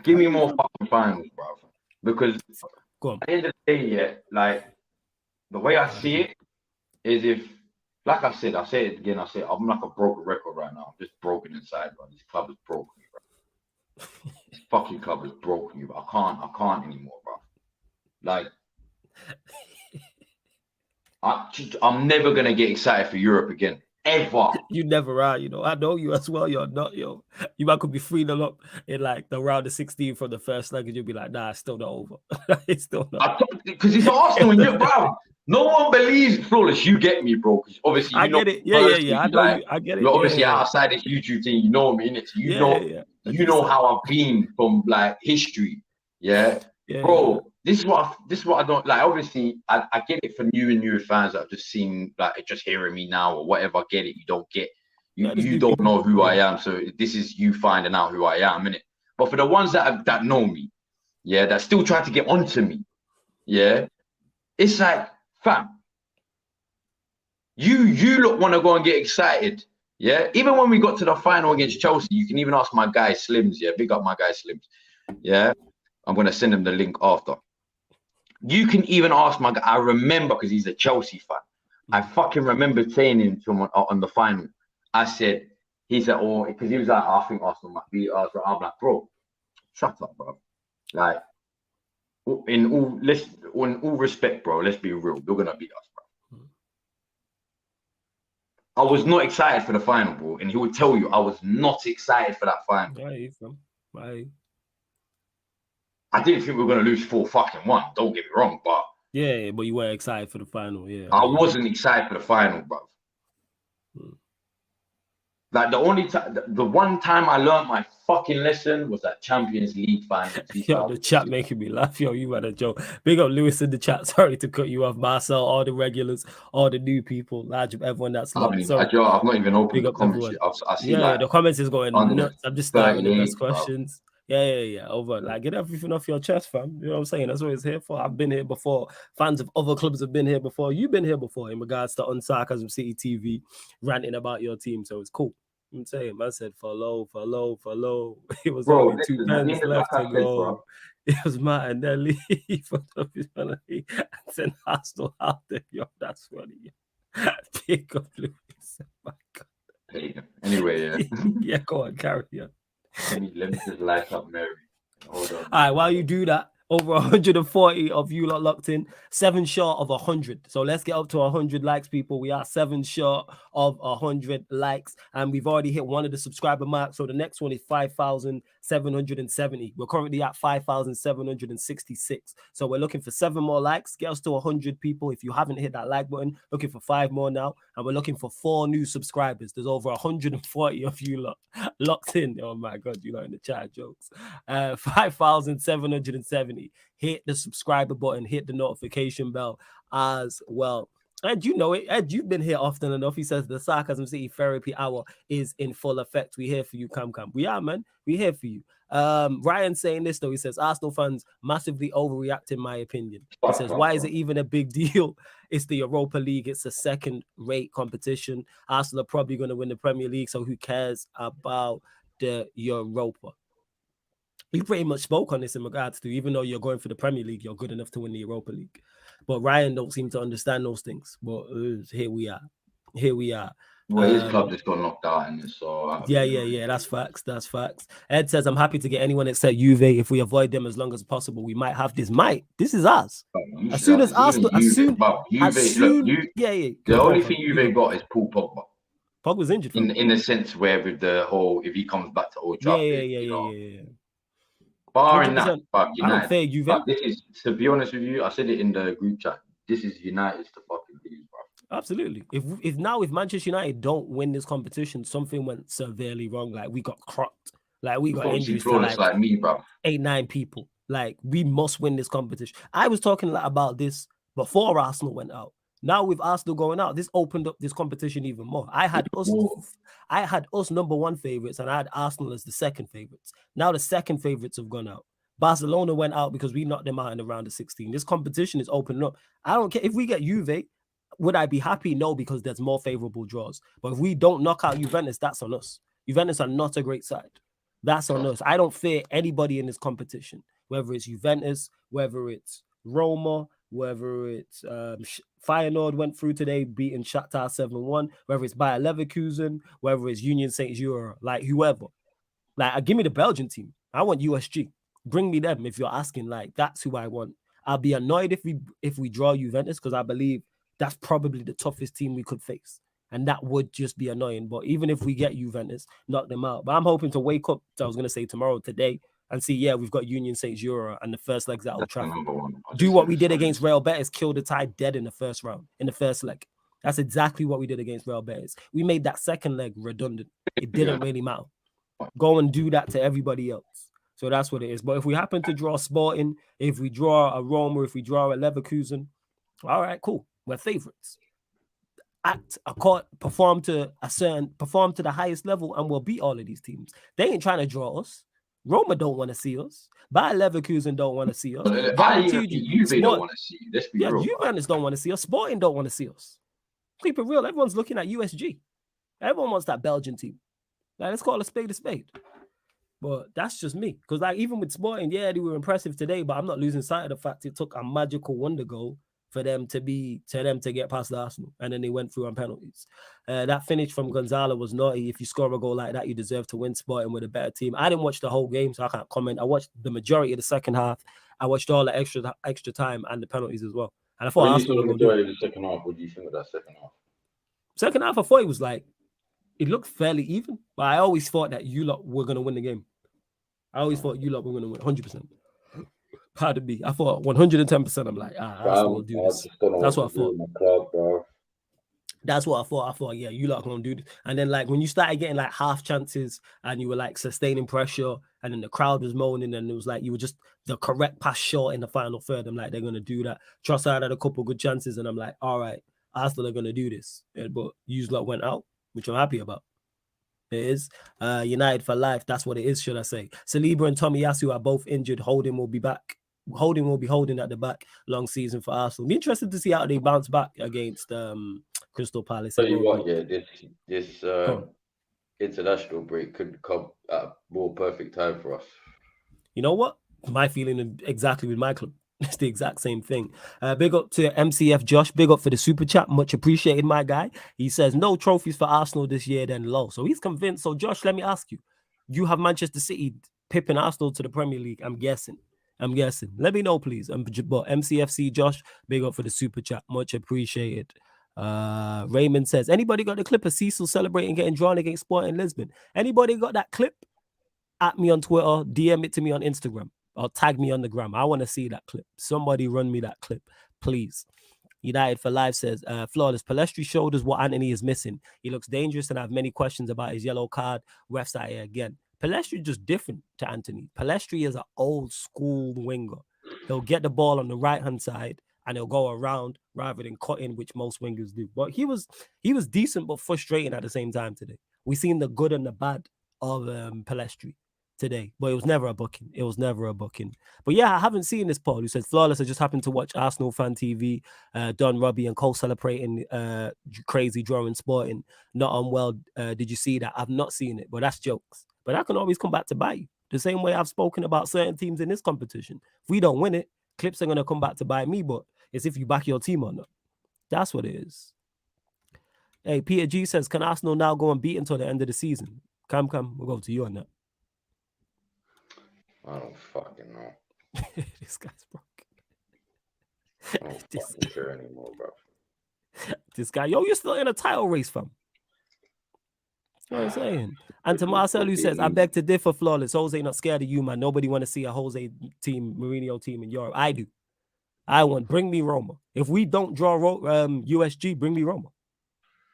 give me more fucking finals, bro. Because at the end of the day, yeah, like the way I see it is if, like I said it again, I'm like a broken record right now. I'm just broken inside, bro. This club has broken me, bro. This fucking club has broken me, bro. I can't anymore, bro. Like, I'm never gonna get excited for Europe again. Ever. You never are, you know. I know you as well. You're not, yo. You might could be 3-0 up in like the round of 16 from the first leg, and you'll be like, nah, it's still not over. It's still not. Because it's Arsenal, and you, bro. No one believes flawless. You get me, bro. Because obviously, I get it. Yeah. I know you. I get it. You're obviously outside this YouTube thing. You know me, innit? You know how I've been from like history. Yeah, bro. This is what I don't like. Obviously, I get it for newer fans that have just seen like just hearing me now or whatever. I get it. You don't get. You don't know who I am. So this is you finding out who I am, innit? But for the ones that know me, yeah, that still try to get onto me, yeah, it's like, fam, you look want to go and get excited, yeah. Even when we got to the final against Chelsea, you can even ask my guy Slims, yeah, big up my guy Slims, yeah. I'm gonna send him the link after. You can even ask my guy. I remember because he's a Chelsea fan. I fucking remember saying to him on the final. I said, he said, oh, because he was like, I think Arsenal might beat us. I'm like, bro, shut up, bro. Like, in all respect, bro, let's be real. You're gonna beat us, bro. I was not excited for the final, bro, and he would tell you I was not excited for that final. Right. I didn't think we were gonna lose 4-1. Don't get me wrong, but but you weren't excited for the final. Yeah, I wasn't excited for the final, bro. Like the one time I learned my fucking lesson was that Champions League final. Yo, the chat making me laugh. Yo, you had a joke. Big up Lewis in the chat. Sorry to cut you off, Marcel, all the regulars, all the new people, large of everyone that's I've not even opened the comments. I see the comments is going nuts. I'm just starting the best questions. Bro. Yeah. Over. Like, get everything off your chest, fam. You know what I'm saying? That's what it's here for. I've been here before. Fans of other clubs have been here before. You've been here before in regards to on Sarcasm City TV ranting about your team. So it's cool. I'm saying, man said follow. It was only 2 pens left to go. It was Martinelli for the penalty and then Arsenal out there. Yo, that's funny. Pick up Lewis. Oh my God. Anyway, yeah, go on, carry on. Let me just light up Mary. Hold on. All right, while you do that, over 140 of you lot locked in, 7 short of 100. So let's get up to 100 likes, people. We are 7 short of 100 likes, and we've already hit one of the subscriber marks. So the next one is 5,770. We're currently at 5,766. So we're looking for 7 more likes. Get us to 100 people. If you haven't hit that like button, looking for 5 more now, and we're looking for 4 new subscribers. There's over 140 of you lot locked in. Oh my God, you lot in the chat jokes. 5,770. Hit the subscriber button, hit the notification bell as well. And you know it, Ed, you've been here often enough. He says the Sarcasm City Therapy Hour is in full effect. We're here for you, Cam. We are, man. We're here for you. Ryan saying this, though. He says, Arsenal fans massively overreact, in my opinion. He says, why is it even a big deal? It's the Europa League. It's a second-rate competition. Arsenal are probably going to win the Premier League, so who cares about the Europa? You pretty much spoke on this in regards to, even though you're going for the Premier League, you're good enough to win the Europa League. But Ryan don't seem to understand those things. But here we are. Well, his club just got knocked out in this, so yeah. That's facts. Ed says, I'm happy to get anyone except Juve. If we avoid them as long as possible, we might have this. This is us. As soon as Arsenal, the only thing Juve got is Paul Pogba. Pogba's injured. In the sense where with the whole, if he comes back to Old Trafford, yeah. Barring that, United. I don't think Juve. This is, to be honest with you, I said it in the group chat. This is United's to fucking lose, bro. Absolutely. If Manchester United don't win this competition, something went severely wrong. Like we got crocked. Like we got injuries to like me, bro. 8-9 people. Like we must win this competition. I was talking about this before Arsenal went out. Now with Arsenal going out, this opened up this competition even more. I had us number 1 favorites, and I had Arsenal as the second favorites. Now the second favorites have gone out. Barcelona went out because we knocked them out in the round of 16. This competition is opening up. I don't care if we get Juve. Would I be happy? No, because there's more favorable draws. But if we don't knock out Juventus, that's on us. Juventus are not a great side. That's on us. I don't fear anybody in this competition, whether it's Juventus, whether it's Roma, whether it's Feyenoord went through today, beating Shakhtar 7-1, whether it's Bayer Leverkusen, whether it's Union Saint-Gilloise, like whoever. Like, give me the Belgian team. I want USG. Bring me them if you're asking. Like, that's who I want. I'll be annoyed if we draw Juventus because I believe that's probably the toughest team we could face. And that would just be annoying. But even if we get Juventus, knock them out. But I'm hoping to wake up, I was going to say today, and see, yeah, we've got Union Saint-Gilloise and the first leg's at Old Trafford. Do what we did against Real Betis, kill the tie dead in the first round, in the first leg. That's exactly what we did against Real Betis. We made that second leg redundant. It didn't really matter. Go and do that to everybody else. So that's what it is. But if we happen to draw Sporting, if we draw a Roma, if we draw a Leverkusen, all right, cool. We're favorites. Perform to the highest level, and we'll beat all of these teams. They ain't trying to draw us. Roma don't want to see us. Bayer Leverkusen don't want to see us. Guaranteed you, Juve don't want to see you. Let's be real. Juventus don't want to see us. Sporting don't want to see us. Keep it real. Everyone's looking at USG. Everyone wants that Belgian team. Like, let's call a spade a spade. But that's just me. Because like even with Sporting, yeah, they were impressive today, but I'm not losing sight of the fact it took a magical wonder goal for them to get past the Arsenal. And then they went through on penalties. That finish from Gonzalo was naughty. If you score a goal like that, you deserve to win. Sporting with a better team. I didn't watch the whole game, so I can't comment. I watched the majority of the second half. I watched all the extra time and the penalties as well. And I thought Arsenal were going to do the second half. What do you think of that second half? Second half, I thought it was like, it looked fairly even. But I always thought that you lot were going to win the game. I always thought you lot were going to win 100%. Pardon me. I thought 110%. I'm like, Arsenal will do this. That's what I thought. That's what I thought. I thought, yeah, you lot are going to do this. And then, like, when you started getting, like, half chances and you were, like, sustaining pressure and then the crowd was moaning and it was like you were just the correct pass short in the final third. I'm like, they're going to do that. Trossard had a couple good chances and I'm like, all right, Arsenal are going to do this. But you lot went out, which I'm happy about. It is United for life. That's what it is, should I say. Saliba and Tomiyasu are both injured. Holding will be back. Holding will be holding at the back. Long season for Arsenal. Be interested to see how they bounce back against Crystal Palace. Tell you what, yeah, this international break could come at a more perfect time for us. You know what? My feeling exactly with my club. It's the exact same thing. Big up to MCF Josh. Big up for the super chat. Much appreciated, my guy. He says no trophies for Arsenal this year, then low. So he's convinced. So Josh, let me ask you. You have Manchester City pipping Arsenal to the Premier League. I'm guessing. Let me know, please. But MCFC Josh, big up for the super chat. Much appreciated. Raymond says, anybody got the clip of Cecil celebrating getting drawn against Sporting Lisbon? Anybody got that clip? At me on Twitter, DM it to me on Instagram. Or tag me on the gram. I want to see that clip. Somebody run me that clip, please. United for Life says, flawless. Palestri showed us what Anthony is missing. He looks dangerous and I have many questions about his yellow card. Refs are here again. Palestri is just different to Anthony. Palestri is an old school winger. He'll get the ball on the right-hand side and he'll go around rather than cut in, which most wingers do. But he was decent but frustrating at the same time today. We've seen the good and the bad of Palestri today, but it was never a booking. But yeah, I haven't seen this poll who says flawless. I just happened to watch Arsenal Fan TV, Don Robbie and Cole celebrating crazy drawing Sporting. Not on well. Did you see that? I've not seen it, but that's jokes. But that can always come back to bite you. The same way I've spoken about certain teams in this competition. If we don't win it, clips are going to come back to bite me, but it's if you back your team or not. That's what it is. Hey, Peter G says, can Arsenal now go and beat until the end of the season? Come, we'll go to you on that. I don't fucking know. This guy's broke. I don't fucking care anymore, bro. This guy, you're still in a title race, fam. You know what I'm saying? And to Marcel, who says, I beg to differ, flawless. Jose not scared of you, man. Nobody want to see a Jose team, Mourinho team in Europe. I do. Bring me Roma. If we don't draw USG, bring me Roma.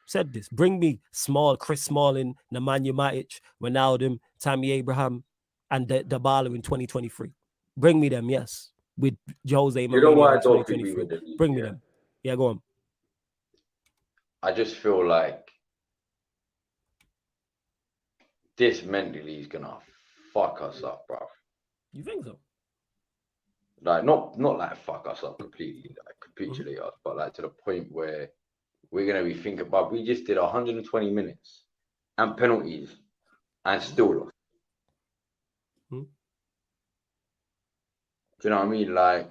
Said this. Bring me Chris Smalling, Nemanja Matic, Ronaldo, Tammy Abraham, and Dybala in 2023. Bring me them, yes. With Jose Mourinho. You know why I don't think we would bring me them. Yeah, go on. I just feel like this mentally is gonna fuck us up, bro. You think so? Like not like fuck us up completely, like capitulate us, but like to the point where we're gonna be thinking about we just did 120 minutes and penalties and still lost. Do you know what I mean? Like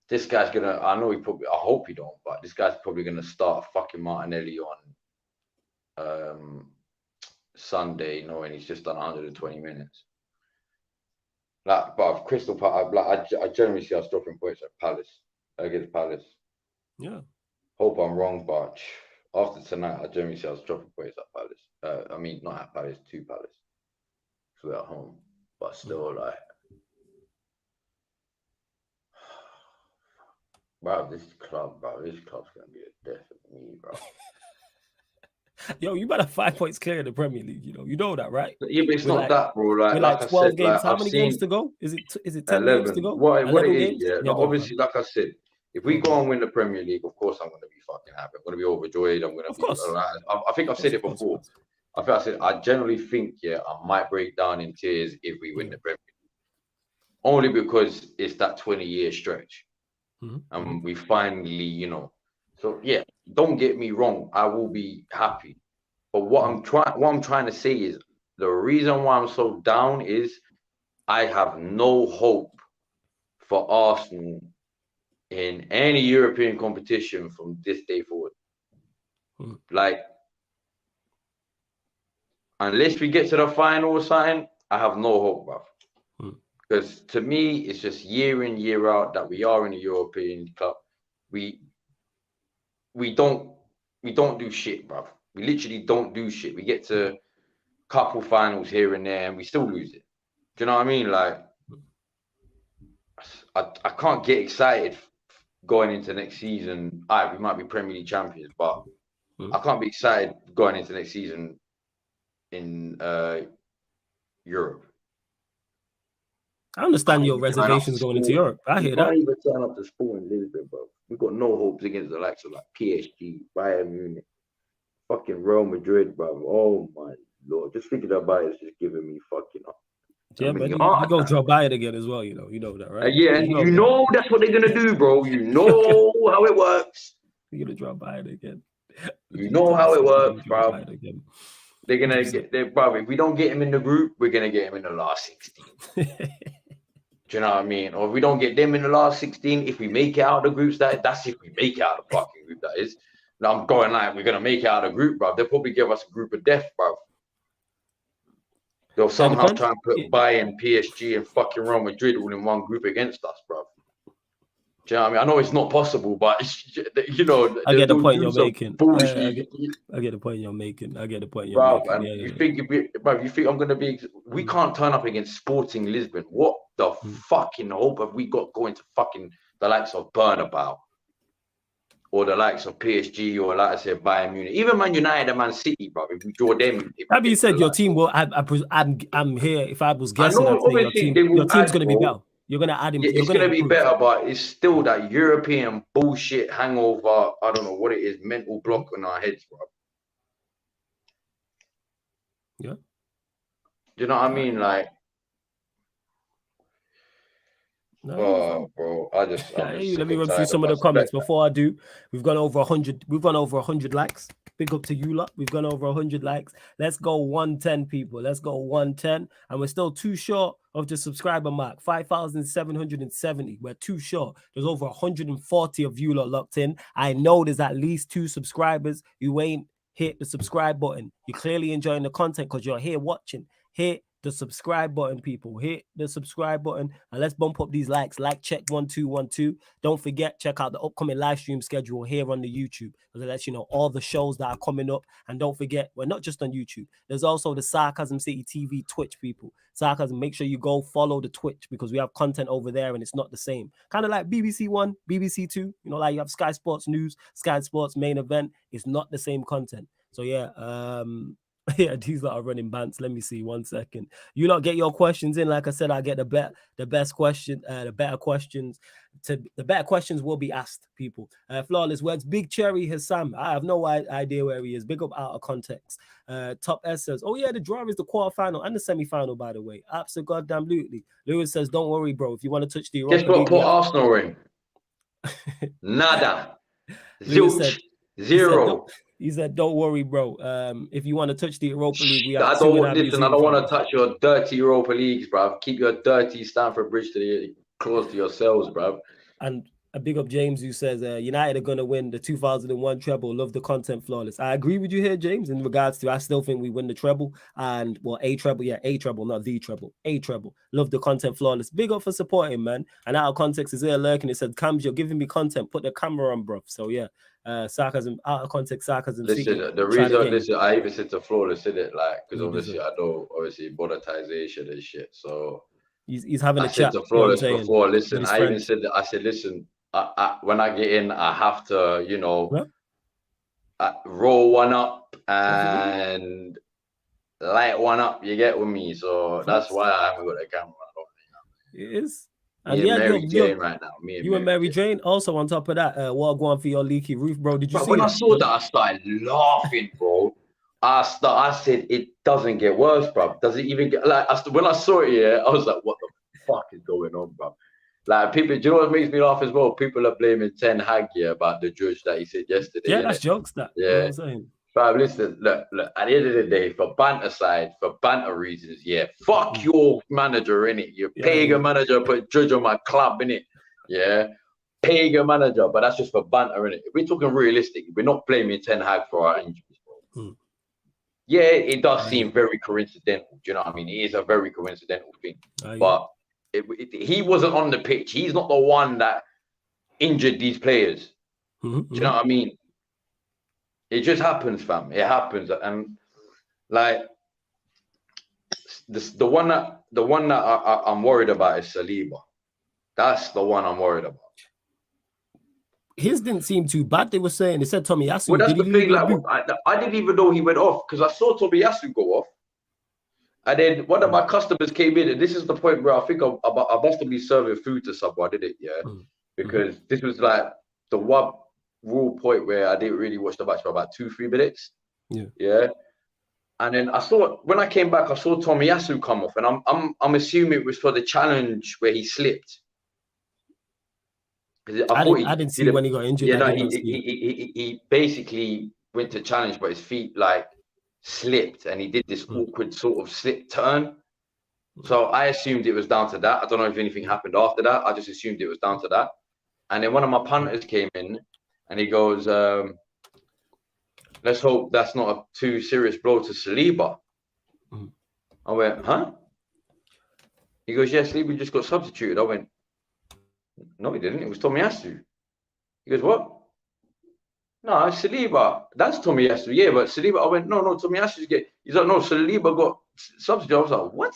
this guy's gonna. I know he probably. I hope he don't, but this guy's probably gonna start fucking Martinelli on Sunday, knowing he's just done 120 minutes. Like, but Crystal Palace, like I generally see us dropping points at Palace against Palace. Yeah. Hope I'm wrong, but after tonight, I generally see us dropping points at Palace. I mean, not at Palace, to Palace. So we're at home, but still, like, bro, this club's gonna be a death of me, bro. Yo, you better 5 points clear in the Premier League. You know that, right? Yeah, but it's not that, bro. Like I 12 said, games. like, How many games to go? Is it 10 11. games to go? What it is, games? yeah. Like, obviously, like I said, if we go and win the Premier League, of course I'm going to be fucking happy. I'm going to be overjoyed. I'm going to be. I think I've said it before. I generally think, I might break down in tears if we win the Premier League, only because it's that 20-year stretch, and we finally, So yeah, don't get me wrong. I will be happy, but what I'm trying to say is the reason why I'm so down is I have no hope for Arsenal in any European competition from this day forward. Like, unless we get to the final or something, I have no hope, bruv. Because to me, it's just year in, year out that we are in a European club. We don't do shit, bruv. We literally don't do shit. We get to couple finals here and there and we still lose it. Do you know what I mean? Like, I can't get excited going into next season. We might be Premier League champions, but I can't be excited going into next season in Europe. I understand your reservations going into Europe. I hear that. We can't even turn up to Sporting Lisbon, bro. We've got no hopes against the likes of like PSG, Bayern Munich, fucking Real Madrid, bro. Oh my Lord. Just thinking about it is just giving me fucking up. Yeah, but you go draw by it again as well, you know that, right? Yeah, and you know that's what they're gonna do, bro. You know how it works. You're gonna draw by it again. You know how it works, bro. They're gonna get bro. If we don't get him in the group, we're gonna get him in the last 16. Do you know what I mean? Or if we don't get them in the last 16, if we make it out of the groups, that's if we make it out of the fucking group, that is. Now I'm going like we're gonna make it out of the group, bro. They'll probably give us a group of death, bro. They'll somehow try and put Bayern, PSG, and fucking Real Madrid all in one group against us, bro. Do you know what I mean? I know it's not possible, but it's, I get the point you're making. I get the point you're making. You think I'm gonna be? We can't turn up against Sporting Lisbon. What the fucking hope have we got going to fucking the likes of Bernabeu? Or the likes of PSG, or like I said, Bayern Munich, even Man United and Man City, bro. If we draw them, that being said, your team will. I'm here. If I was guessing, your team's going to be better. You're going to add him. It's going to be better, but it's still that European bullshit hangover. I don't know what it is, mental block on our heads, bro. Yeah. Do you know what I mean? Like. No, bro. Let me run through some of the comments before I do. We've gone over 100. We've gone over 100 likes. Big up to you lot. We've gone over 100 likes. Let's go 110, people. Let's go 110. And we're still too short of the subscriber mark. 5,770. We're too short. There's over 140 of you lot locked in. I know there's at least 2 subscribers who ain't hit the subscribe button. You're clearly enjoying the content because you're here watching. Hit the subscribe button, people. Hit the subscribe button and let's bump up these likes. Like check 1212. Don't forget, check out the upcoming live stream schedule here on the YouTube, because it lets you know all the shows that are coming up. And don't forget, we're not just on YouTube. There's also the Sarcasm City TV Twitch, people. Sarcasm, make sure you go follow the Twitch, because we have content over there and it's not the same. Kind of like BBC One, BBC Two. Like you have Sky Sports News, Sky Sports Main Event. It's not the same content. So yeah, Yeah, these lot are running bants. Let me see 1 second. You lot get your questions in. Like I said, I get the better questions. The better questions will be asked, people. Flawless words. Big Cherry Hassam. I have no idea where he is. Big up out of context. Top S says, oh yeah, the draw is the quarterfinal and the semi-final, by the way. Absolutely. Lewis says, don't worry, bro. If you want to touch the Europa Guess what? League, Put Arsenal in. Nada. Zilch. Zero. He said, don't worry, bro. If you want to touch the Europa League, we have I don't want to touch your dirty Europa Leagues, bro. Keep your dirty Stamford Bridge close to yourselves, bro. And a big up James, who says United are going to win the 2001 treble. Love the content, Flawless. I agree with you here, James, in regards to I still think we win the treble. And, well, a treble, not the treble. A treble. Love the content, Flawless. Big up for supporting, man. And out of context is here lurking. It said, Cams, you're giving me content. Put the camera on, bro. So, yeah. Sarcasm, out of context, sarcasm. Listen, the reason, I even said to Flawless, said it like, because obviously I know, monetization and shit. So he's having a chat. I said to Flawless before, listen, I even said that, I said, listen, when I get in, I have to, roll one up and light one up. You get with me? So that's why I haven't got the camera. It is. And Mary Jane right now. You and Mary Jane. Also, on top of that, what going for your leaky roof, bro? Did you see? When I saw that, I started laughing, bro. I said, it doesn't get worse, bro. Does it even get when I saw it? Yeah, I was like, what the fuck is going on, bro? Like, people, do you know what makes me laugh as well? People are blaming Ten Hag about the judge that he said yesterday. Yeah, that's jokes. That. Yeah. You know what I'm saying? But listen, look, at the end of the day, for banter reasons, fuck your manager, innit? You paying your manager, put judge on my club, innit? Yeah, paying your manager, but that's just for banter, innit? If we're talking realistic, we're not blaming Ten Hag for our injuries. Yeah, it does seem very coincidental. Do you know what I mean? It is a very coincidental thing. But he wasn't on the pitch. He's not the one that injured these players. Do you know what I mean? It just happens, fam. It happens, and like the one that I'm worried about is Saliba. That's the one I'm worried about. His didn't seem too bad. They were saying they said Tomiyasu. Well, that's the thing. Like, I didn't even know he went off because I saw Tomiyasu go off, and then one of my customers came in, and this is the point where I think I must have been serving food to someone, did it? Yeah, because this was like the one rule point where I didn't really watch the match for about 2-3 minutes. Yeah. And then when I came back, I saw Tomiyasu come off, and I'm assuming it was for the challenge where he slipped. I didn't see when he got injured. Yeah, no, he basically went to challenge, but his feet like slipped, and he did this awkward sort of slip turn. So I assumed it was down to that. I don't know if anything happened after that. I just assumed it was down to that. And then one of my punters came in, and he goes, let's hope that's not a too serious blow to Saliba. I went, huh? He goes, yeah, Saliba just got substituted. I went, no, he didn't. It was Tomiyasu. He goes, what? No, Saliba. That's Tomiyasu. Yeah, but Saliba. I went, no, Tomiyasu's get. He's like, no, Saliba got substituted. I was like, what?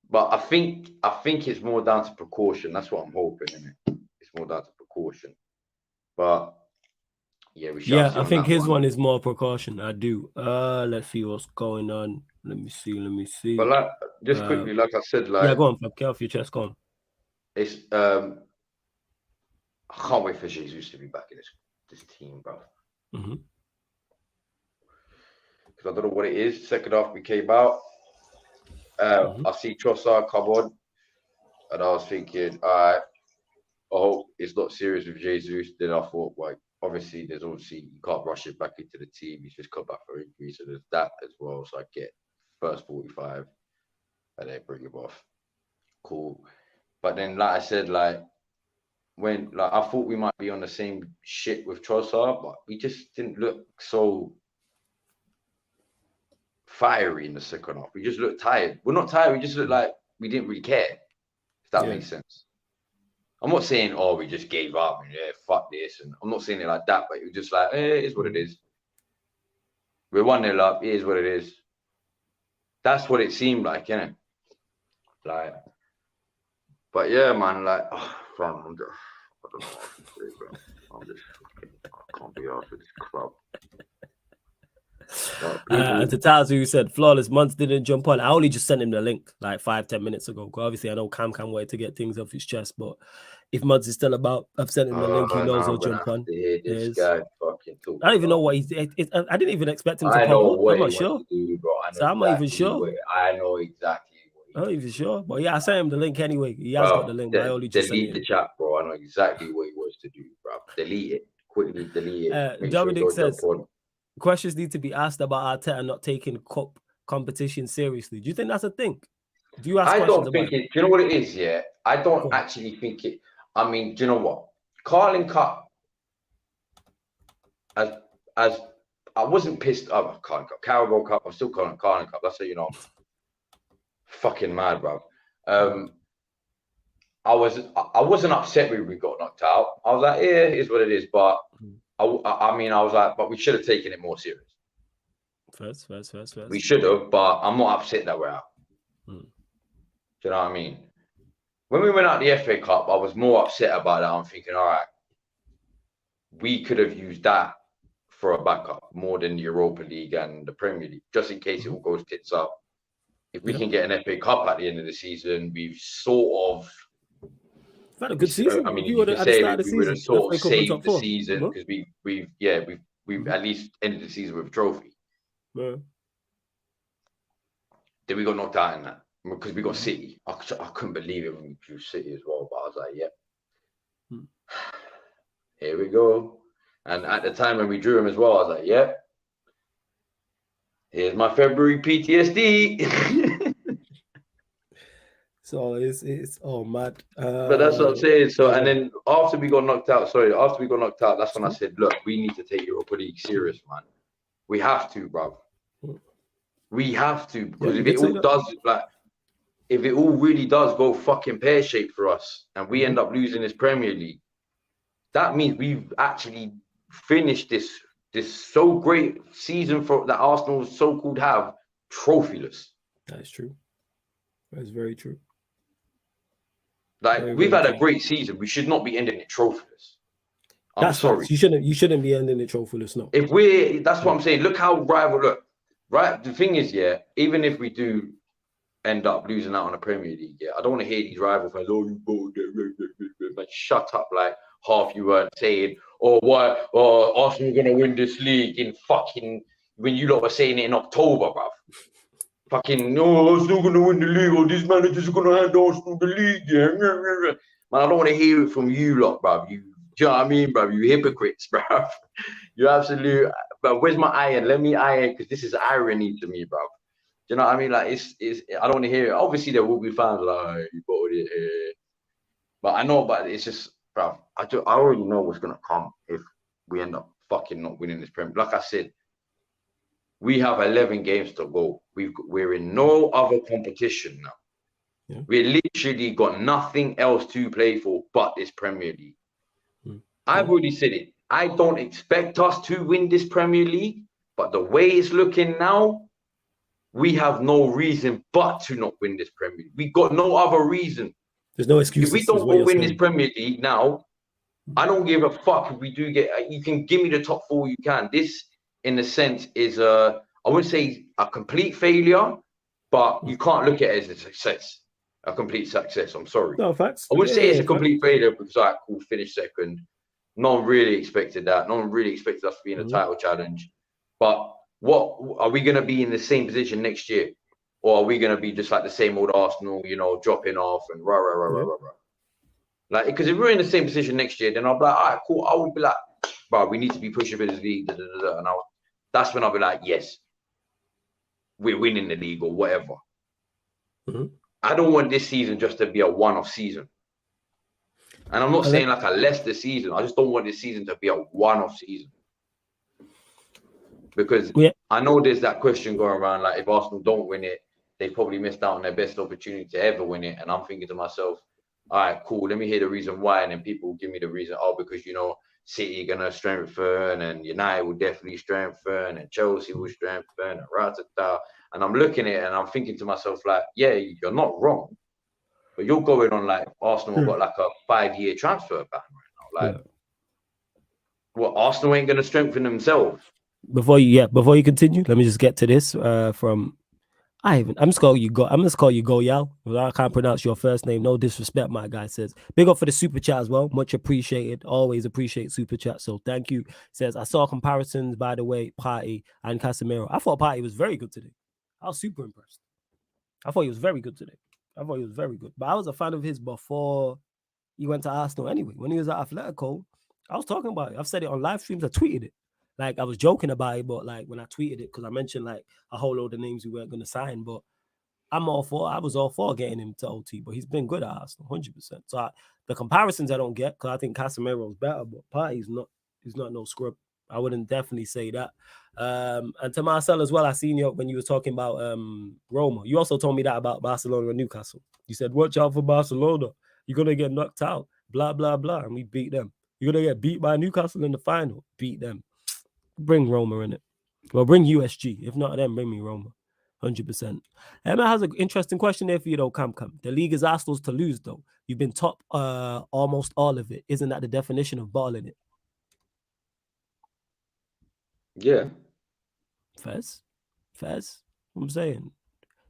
But I think it's more down to precaution. That's what I'm hoping, isn't it? It's more down to precaution. But yeah, I think his one is more precaution. I do. Let's see what's going on. Let me see. But like, just quickly, like I said, like, yeah, go on, get off your chest, go on. It's I can't wait for Jesus to be back in this team, bro. Because I don't know what it is. Second half we came out. I see Trossard come on, and I was thinking, all right, I hope it's not serious with Jesus. Then I thought, like, obviously you can't rush it back into the team. He's just come back for injury, so there's that as well. So I get first 45, and then bring him off. Cool. But then, like I said, like when I thought we might be on the same shit with Trossard, but we just didn't look so fiery in the second half. We just looked tired. We're not tired. We just looked like we didn't really care. If that makes sense. I'm not saying, oh, we just gave up and fuck this. And I'm not saying it like that, but it was just like, it is what it is. We're 1-0 up. It is what it is. That's what it seemed like, innit? Like, but yeah, man, like, I don't know what to say, bro. I can't be asked with this club. And to Taz, who said flawless months didn't jump on. I only just sent him the link like 5-10 minutes ago. Obviously, I know Cam wanted to get things off his chest, but if Muds is still about, I've sent him the link. He knows he'll jump on. This guy fucking talk. I don't even know what he's. I didn't even expect him to pop know up. what I'm not sure. Do, bro. So I'm not even sure. I know exactly what I'm not even sure. But yeah, I sent him the link anyway. He has got the link. But I only just delete the chat, bro. I know exactly what he wants to do, bro. Delete it. Quickly delete it. Dominic says questions need to be asked about Arteta not taking cup competition seriously. Do you think that's a thing? Do you ask I questions don't think it. Do you know what it is? Yeah, I don't actually think it. I mean, do you know what? Carling Cup, as I wasn't pissed. Oh, Carling Cup, Carabao Cup. I'm still calling it Carling Cup. That's how you know. Fucking mad, bro. I wasn't upset when we got knocked out. I was like, yeah, it is what it is. But I mean, I was like, but we should have taken it more serious. First. We should have, but I'm not upset that we're out. Do you know what I mean? When we went out the FA Cup, I was more upset about that. I'm thinking, all right, we could have used that for a backup more than the Europa League and the Premier League, just in case it all goes tits up. If we can get an FA Cup at the end of the season, we've sort of had a good season. I mean, you could say we would have sort of saved the season because we've at least ended the season with a trophy. Yeah. Then we got knocked out in that because we got City. I couldn't believe it when we drew City as well, but I was like, yep. Here we go. And at the time when we drew him as well, I was like, yep. Here's my February PTSD. So it's mad. But that's what I'm saying. So and then after we got knocked out, that's when I said, look, we need to take Europa League serious, man. We have to, bro. We have to, because if it all really does go fucking pear-shaped for us and we end up losing this Premier League, that means we've actually finished this so great season that Arsenal so-called have trophyless. That is true. That is very true. Like we've had a great season. We should not be ending it trophyless. I'm sorry. You shouldn't be ending it trophyless, no. That's what I'm saying. Look how right. The thing is, yeah, even if we do end up losing out on the Premier League, yeah, I don't want to hear these rival fans, oh, you bold, but shut up, like half you weren't saying, Arsenal gonna win this league in fucking when you lot were saying it in October, bruv. Fucking no, Arsenal gonna win the league, or these managers are gonna hand Arsenal the league, yeah. Man, I don't want to hear it from you lot, bruv. Do you know what I mean, bruv? You hypocrites, bruv. You absolute. But where's my iron? Let me iron, because this is irony to me, bruv. Do you know what I mean? Like it's. I don't want to hear it. Obviously, there will be fans like, oh, you bought it. But I know, but it's just, bruv. I already know what's gonna come if we end up fucking not winning this Premier. Like I said. We have 11 games to go. We're in no other competition now. Yeah. We literally got nothing else to play for but this Premier League. I've already said it. I don't expect us to win this Premier League, but the way it's looking now, we have no reason but to not win this Premier League. We got no other reason. There's no excuse. If we don't win this Premier League now, I don't give a fuck if we do get. You can give me the top 4 you can. This, in a sense, is I wouldn't say a complete failure, but you can't look at it as a success, a complete success. I'm sorry. No, facts. I wouldn't say it's a complete failure because we'll finish second. No one really expected that. No one really expected us to be in a title challenge. But what are we going to be in the same position next year? Or are we going to be just like the same old Arsenal, dropping off and rah. Like, because if we're in the same position next year, then I'll be like, all right, cool. I would be like, bro, we need to be pushing for this league. And that's when I'll be like, yes, we're winning the league or whatever. I don't want this season just to be a one-off season. And I'm not saying like a Leicester season. I just don't want this season to be a one-off season. Because I know there's that question going around, like if Arsenal don't win it, they probably missed out on their best opportunity to ever win it. And I'm thinking to myself, all right, cool. Let me hear the reason why. And then people will give me the reason, because, City going to strengthen and United will definitely strengthen and Chelsea will strengthen and ratata. And I'm looking at it and I'm thinking to myself, like, yeah, you're not wrong. But you're going on like Arsenal got like a 5-year transfer ban right now. Like, Arsenal ain't going to strengthen themselves. Before you continue, let me just get to this from I'm just call you Goyal. I can't pronounce your first name. No disrespect, my guy says. Big up for the super chat as well. Much appreciated. Always appreciate super chat. So thank you. Says I saw comparisons, by the way, Partey and Casemiro. I thought Partey was very good today. I was super impressed. I thought he was very good today. But I was a fan of his before he went to Arsenal anyway. When he was at Atletico, I was talking about it. I've said it on live streams. I tweeted it. Like I was joking about it, but like when I tweeted it, because I mentioned like a whole load of names we weren't going to sign, but I was all for getting him to OT, but he's been good at Arsenal, 100%. So the comparisons I don't get, because I think Casemiro's better, but Partey's not. He's not no scrub. I wouldn't definitely say that. And to Marcel as well, I seen you when you were talking about Roma. You also told me that about Barcelona and Newcastle. You said, watch out for Barcelona. You're going to get knocked out, blah, blah, blah. And we beat them. You're going to get beat by Newcastle in the final. Beat them. Bring Roma in it. Well, bring USG. If not them, bring me Roma. 100%. Emma has an interesting question there for you, though, Cam. The league is Arsenal's to lose, though. You've been top almost all of it. Isn't that the definition of balling it? Yeah. Fairs. I'm saying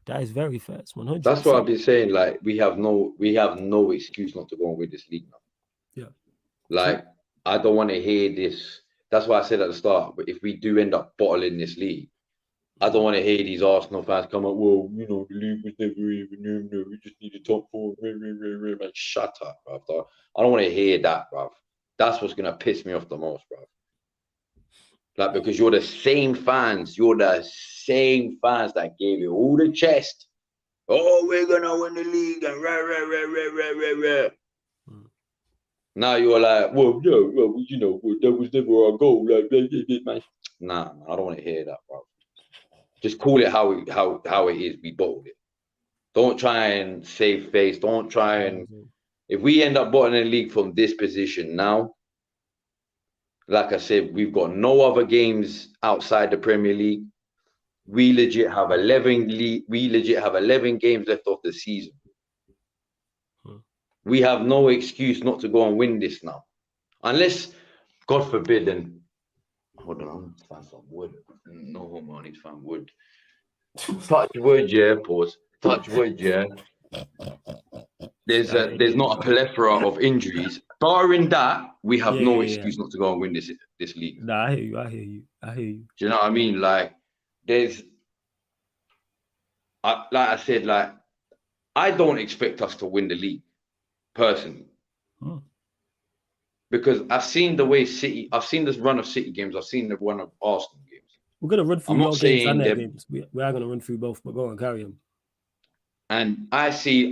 that is very fair. 100%. That's what I've been saying. Like we have no excuse not to go and win this league now. Yeah. Like I don't want to hear this. That's why I said at the start. But if we do end up bottling this league, I don't want to hear these Arsenal fans come up. Well, you know, the league was never even. No, we just need a top four. Man, shut up, bro. I don't want to hear that, bro. That's what's gonna piss me off the most, bro. Like, because you're the same fans that gave you all the chest. Oh, we're gonna win the league and rah. Now you're like, well, you know, that was never our goal. Like, man. Nah, man, I don't want to hear that, bro. Just call it how it is. We bottled it. Don't try and save face. Don't try and. If we end up bottling the league from this position now, like I said, we've got no other games outside the Premier League. We legit have 11 games left of the season. We have no excuse not to go and win this now. Unless, God forbid, and hold on, I need to find some wood. No homo, I need to find wood. Touch wood, yeah, pause. Touch wood, yeah. There's not a plethora of injuries. Barring that, we have no excuse not to go and win this league. Nah, I hear you. Do you know what I mean? Like, like I said, like, I don't expect us to win the league, personally. Because I've seen this run of City games, I've seen the run of Arsenal games. We're going to run through your games and their games. We are going to run through both, but go on, carry them. And I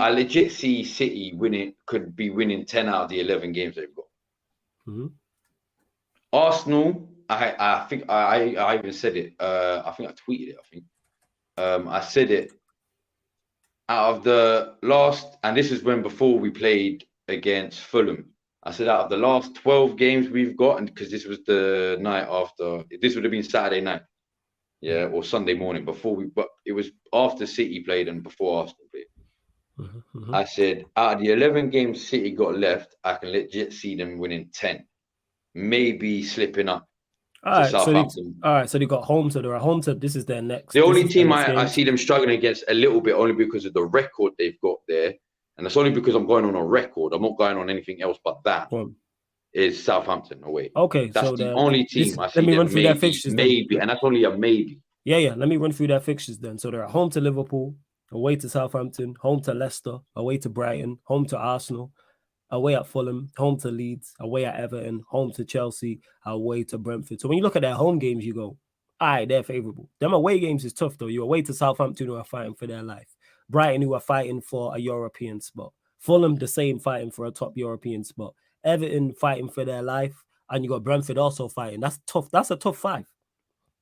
legit see City could be winning 10 out of the 11 games they've got. Arsenal, I think I even said it. I think I tweeted it. I said it. Out of the last, and this is before we played against Fulham. I said out of the last 12 games we've got, and because this was the night after, this would have been Saturday night. Yeah, or Sunday morning but it was after City played and before Arsenal played. I said, out of the 11 games City got left, I can legit see them winning 10, maybe slipping up. All right, so they got home, so they're at home. So this is their next. The only team I see them struggling against a little bit, only because of the record they've got there, and that's only because I'm going on a record. I'm not going on anything else but that. Is Southampton away. Okay, that's so the only team I see. Let me run through their fixtures. Maybe, and that's only a maybe. Yeah. Let me run through their fixtures then. So they're at home to Liverpool, away to Southampton, home to Leicester, away to Brighton, home to Arsenal, away at Fulham, home to Leeds, away at Everton, home to Chelsea, away to Brentford. So when you look at their home games, you go, all right, they're favorable. Them away games is tough though. You're away to Southampton, who are fighting for their life. Brighton, who are fighting for a European spot. Fulham, the same, fighting for a top European spot. Everton fighting for their life, and you got Brentford also fighting. That's tough. That's a tough 5.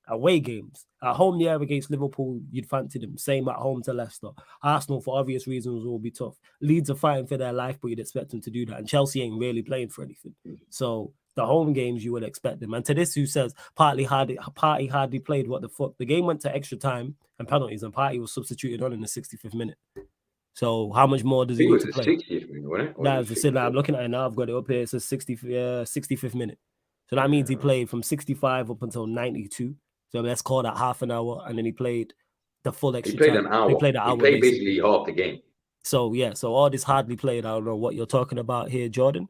Away games. At home, against Liverpool, you'd fancy them. Same at home to Leicester. Arsenal, for obvious reasons, will be tough. Leeds are fighting for their life, but you'd expect them to do that. And Chelsea ain't really playing for anything. So the home games, you would expect them. And to this, who says Partey hardly played, what the fuck? The game went to extra time and penalties, and Partey was substituted on in the 65th minute. So how much more does he need to play? 60th minute, wasn't it? I'm looking at it now. I've got it up here. It says 65th minute. So that means he played from 65 up until 92. So let's call that half an hour, and then he played the full extra He played time. an hour. He played an hour. He played basically half the game. So yeah, so all this hardly played. I don't know what you're talking about here, Jordan.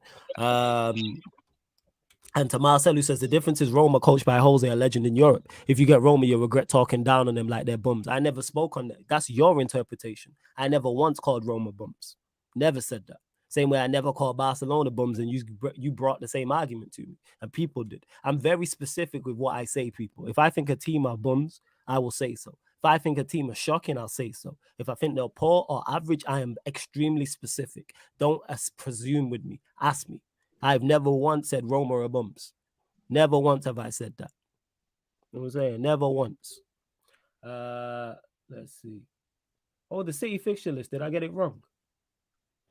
And to Marcel, who says the difference is Roma coached by Jose, a legend in Europe. If you get Roma, you regret talking down on them like they're bums. I never spoke on that. That's your interpretation. I never once called Roma bums. Never said that. Same way I never called Barcelona bums, and you brought the same argument to me, and people did. I'm very specific with what I say, people. If I think a team are bums, I will say so. If I think a team is shocking, I'll say so. If I think they're poor or average, I am extremely specific. Don't presume with me. Ask me. I've never once said Roma are bums. Never once have I said that. You know what I'm saying? Never once. Let's see. Oh, the City fixture list. Did I get it wrong?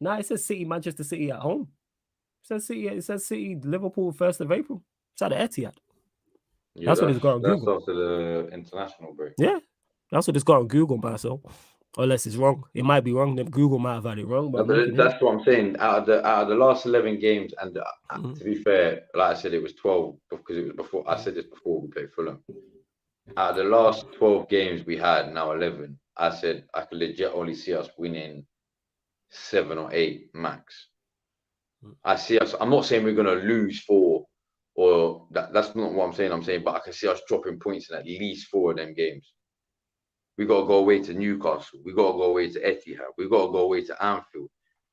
No, it says City, Manchester City at home. It says City, Liverpool, 1st of April. It's at the Etihad. Yeah, that's what it's got on Google. That's after the international break. Yeah, that's what it's got on Google, Marcel. Unless it's wrong. It might be wrong. Then Google might have had it wrong. But that's what I'm saying. Out of the last 11 games, and to be fair, like I said, it was 12 because it was before. I said this before we played Fulham. Out of the last 12 games we had, now 11, I said I could legit only see us winning 7 or 8 max. I see us. I'm not saying we're gonna lose 4, or that's not what I'm saying. I'm saying, but I can see us dropping points in at least 4 of them games. We got to go away to Newcastle. We got to go away to Etihad. We got to go away to Anfield.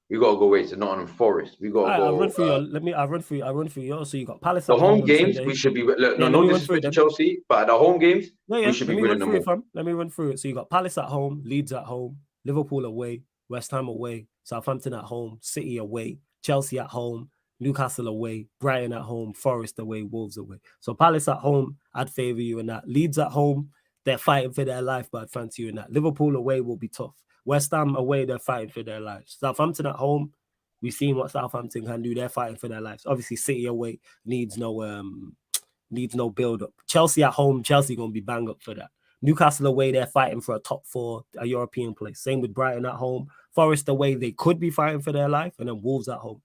We got to go away to Nottingham Forest. We got to go. I run through yours. So you got Palace. The home games we should be. No disrespect to Chelsea, but the home games we should be winning them all. Let me run through it. So you got Palace at home, Leeds at home, Liverpool away, West Ham away, Southampton at home, City away, Chelsea at home, Newcastle away, Brighton at home, Forest away, Wolves away. So Palace at home, I'd favour you in that. Leeds at home. They're fighting for their life, but I'd fancy you in that. Liverpool away will be tough. West Ham away, they're fighting for their lives. Southampton at home, we've seen what Southampton can do. They're fighting for their lives. Obviously, City away needs no build-up. Chelsea at home, Chelsea going to be bang up for that. Newcastle away, they're fighting for a top 4, a European place. Same with Brighton at home. Forest away, they could be fighting for their life. And then Wolves at home.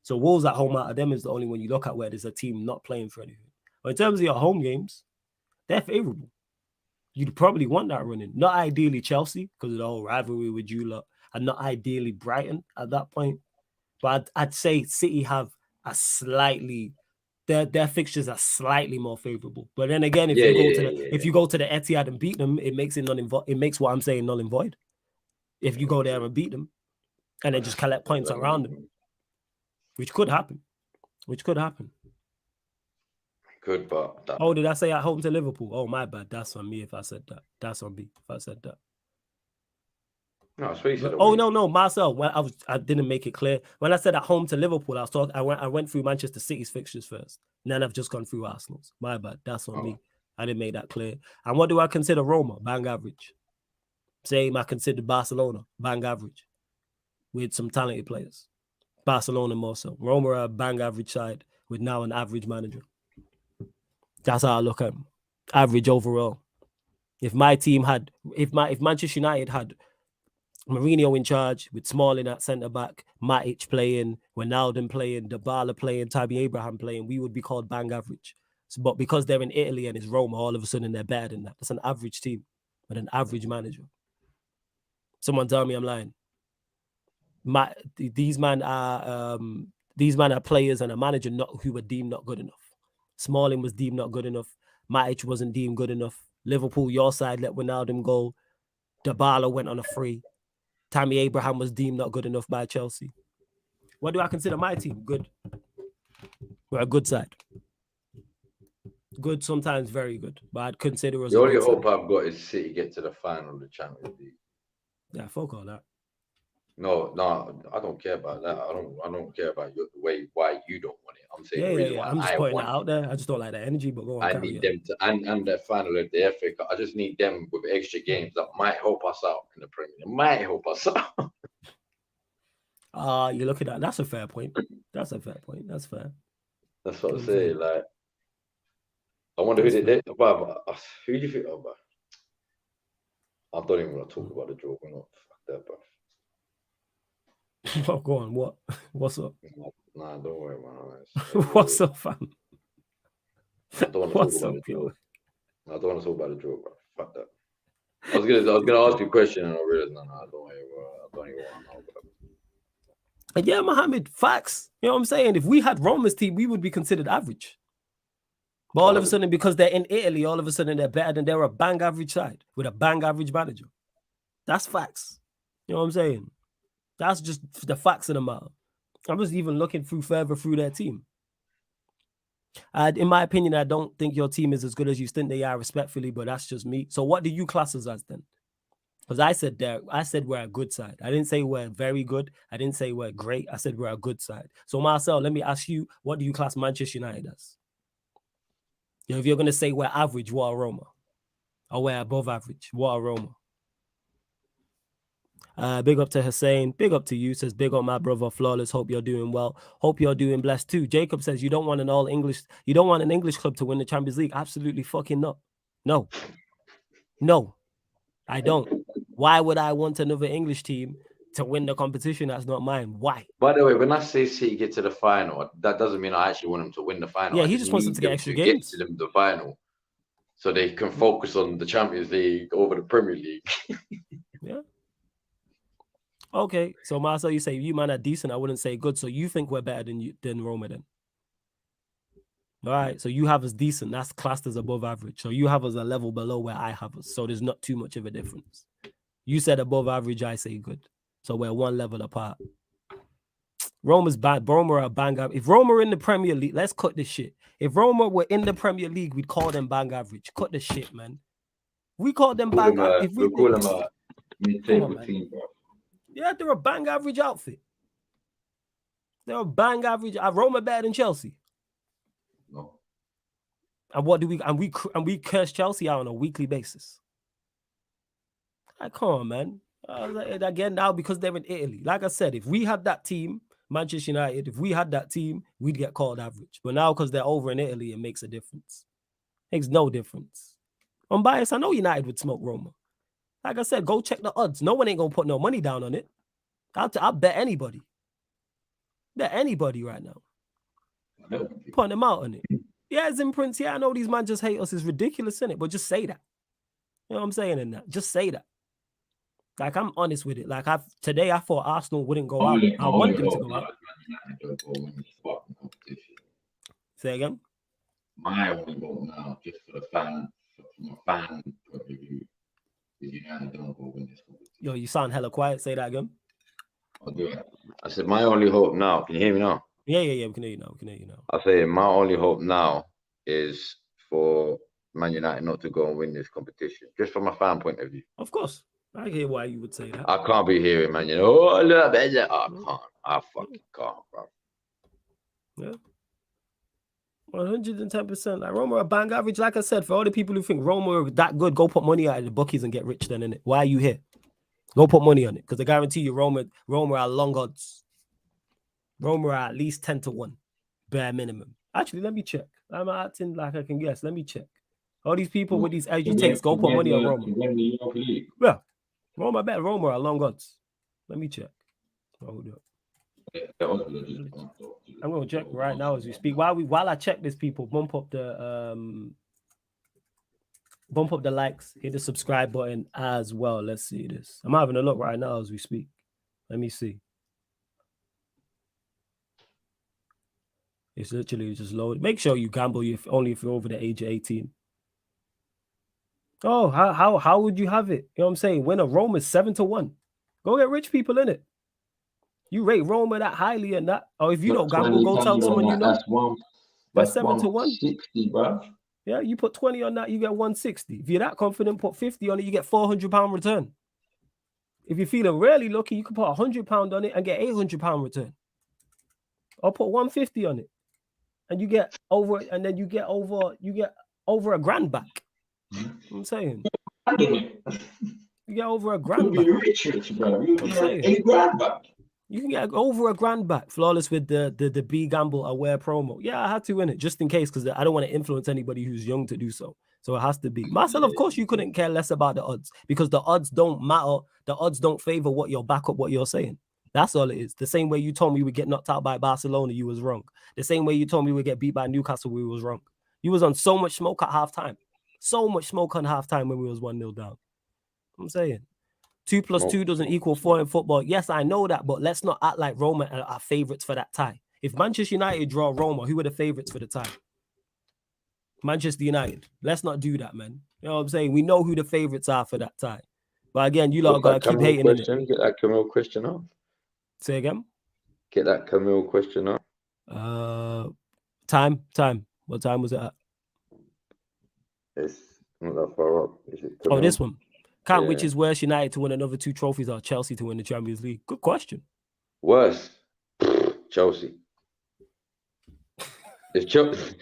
So Wolves at home out of them is the only one you look at where there's a team not playing for anything. But in terms of your home games, they're favourable. You'd probably want that running. Not ideally Chelsea, because of the whole rivalry with you lot, and not ideally Brighton at that point. But I'd say City have a slightly, their fixtures are slightly more favorable. But then again, if you go to the Etihad and beat them, it makes what I'm saying null and void. If you go there and beat them, and then just collect points around them, which could happen. Good, but did I say at home to Liverpool? Oh, my bad. That's on me if I said that. That's on me if I said that. No, it's what you said. No, Marcel. Well, I didn't make it clear. When I said at home to Liverpool, I went through Manchester City's fixtures first. And then I've just gone through Arsenal's. My bad. That's on me. I didn't make that clear. And what do I consider Roma? Bang average. Same, I consider Barcelona bang average with some talented players. Barcelona more so. Roma are a bang average side with now an average manager. That's how I look at them. Average overall. If Manchester United had Mourinho in charge with Smalling at centre-back, Matic playing, Wijnaldum playing, Dybala playing, Tammy Abraham playing, we would be called bang average. But because they're in Italy and it's Roma, all of a sudden they're better than that. That's an average team with an average manager. Someone tell me I'm lying. These men are players and a manager who were deemed not good enough. Smalling was deemed not good enough. Matic wasn't deemed good enough. Liverpool, your side, let Wijnaldum go. Dybala went on a free. Tammy Abraham was deemed not good enough by Chelsea. What do I consider my team? Good. We're a good side. Good, sometimes very good. But I'd consider us. The only hope I've got is City get to the final of the Champions League. Yeah, fuck all that. No, I don't care about that. I don't care about why you don't want it. I'm saying yeah. I'm just putting that out there. I just don't like that energy, but go on. I need them to and the final of the FA Cup. I just need them with extra games that might help us out in the Premier League. Might help us out. You look at that. That's a fair point. That's fair. That's what I'm saying. Like, I wonder who did it. Who do you think? I don't even want to talk about the draw. We're not. Fuck that, bro. Oh, go on. What? What's up? Nah, don't worry, man. What's up, fam? I don't want to talk about the draw. I don't want to talk about the draw, bro. Fuck that. I was gonna ask you a question and I realized no, I don't even want to know. And yeah, Mohammed, facts. You know what I'm saying? If we had Roma's team, we would be considered average. But all of a sudden, because they're in Italy, all of a sudden they're better than they're a bang average side with a bang average manager. That's facts. You know what I'm saying? That's just the facts of the matter. I'm just even looking further through their team. In my opinion, I don't think your team is as good as you think they are, respectfully, but that's just me. So what do you class us as then? Because I said we're a good side. I didn't say we're very good. I didn't say we're great. I said we're a good side. So Marcel, let me ask you, what do you class Manchester United as? You know, if you're going to say we're average, what are Roma? Or we're above average, what are Roma? Big up to Hussein. Big up to you. Says, big up my brother Flawless. Hope you're doing well. Hope you're doing blessed too. Jacob says, you don't want an English club to win the Champions League. Absolutely fucking not. No, I don't. Why would I want another English team to win the competition that's not mine? Why? By the way, when I say City get to the final, that doesn't mean I actually want them to win the final. Yeah, he just wants them to get extra games. Get to the final so they can focus on the Champions League over the Premier League. Yeah. Okay, so Marcel, you say you man are decent. I wouldn't say good. So you think we're better than Roma then? All right, so you have us decent. That's classed as above average. So you have us a level below where I have us. So there's not too much of a difference. You said above average, I say good. So we're one level apart. Roma's bad. Roma are bang average. If Roma are in the Premier League, let's cut this shit. If Roma were in the Premier League, we'd call them bang average. Cut the shit, man. We call them bang average. We call them a mid-table team, bro. Yeah, they're a bang average outfit. They're a bang average. Are Roma better than Chelsea? No. And what do we curse Chelsea out on a weekly basis? Like, come on, man. Again, now because they're in Italy. Like I said, if we had that team, Manchester United, if we had that team, we'd get called average. But now because they're over in Italy, it makes a difference. Makes no difference. I'm biased. I know United would smoke Roma. Like I said, go check the odds. No one ain't going to put no money down on it. I'll bet anybody. Bet anybody right now. Putting them out on it. Yeah, it's in Prince. Yeah, I know these man just hate us. It's ridiculous, isn't it? But just say that. You know what I'm saying in that? Just say that. Like, I'm honest with it. Like, today I thought Arsenal wouldn't go out. I want them to go out. Say again? My only goal now, just for the fan, from a fan point of view, is United don't go win this competition. Yo, you sound hella quiet. Say that again. I'll do it. I said, my only hope now, can you hear me now? Yeah, we can hear you now. I say, my only hope now is for Man United not to go and win this competition, just from a fan point of view. Of course. I hear why you would say that. I can't be hearing, man, oh, look, I can't. I fucking can't, bro. Yeah. 110%. Like, Roma are bang average. Like I said, for all the people who think Roma are that good, go put money out of the bookies and get rich then, innit? Why are you here? Go put money on it. Because I guarantee you Roma are long odds. Roma are at least 10-1. Bare minimum. Actually, let me check. I'm acting like I can guess. Let me check. All these people with these edgy takes, go put money on Roma. Yeah. Roma are long odds. Let me check. Hold up. I'm gonna check right now as we speak. While I check this, people bump up the likes, hit the subscribe button as well. Let's see this. I'm having a look right now as we speak. Let me see. It's literally just loaded. Make sure you gamble only if you're over the age of 18. Oh, how would you have it? You know what I'm saying? Win a Roma 7-1. Go get rich people in it. You rate Roma that highly and that. Or if you don't gamble, go tell someone you know. That's 7-1. 160, bro. Yeah, you put 20 on that, you get 160. If you're that confident, put 50 on it, you get £400 return. If you're feeling really lucky, you can put £100 on it and get £800 return. Or put 150 on it. And you get over over $1,000 back. I'm saying. You get over $1,000 back. I'm saying. $8,000 back. You can get over $1,000 back. Flawless with the B Gamble Aware promo. Yeah, I had to win it just in case because I don't want to influence anybody who's young to do so. So it has to be. Marcel, of course, you couldn't care less about the odds because the odds don't matter. The odds don't favor what you're saying. That's all it is. The same way you told me we get knocked out by Barcelona, you was wrong. The same way you told me we get beat by Newcastle, we was wrong. You was on so much smoke at halftime. So much smoke on halftime when we was 1-0 down. I'm saying 2 + 2 doesn't equal 4 in football. Yes, I know that, but let's not act like Roma are favourites for that tie. If Manchester United draw Roma, who are the favourites for the tie? Manchester United. Let's not do that, man. You know what I'm saying? We know who the favourites are for that tie. But again, you lot gotta keep hating in it. Get that Camille question up. Say again? Get that Camille question up. Time. What time was it at? It's not that far up. Is it Camille? Oh, this one. Which is worse, United to win another 2 trophies or Chelsea to win the Champions League? Good question. Worse. Chelsea. It's Chelsea.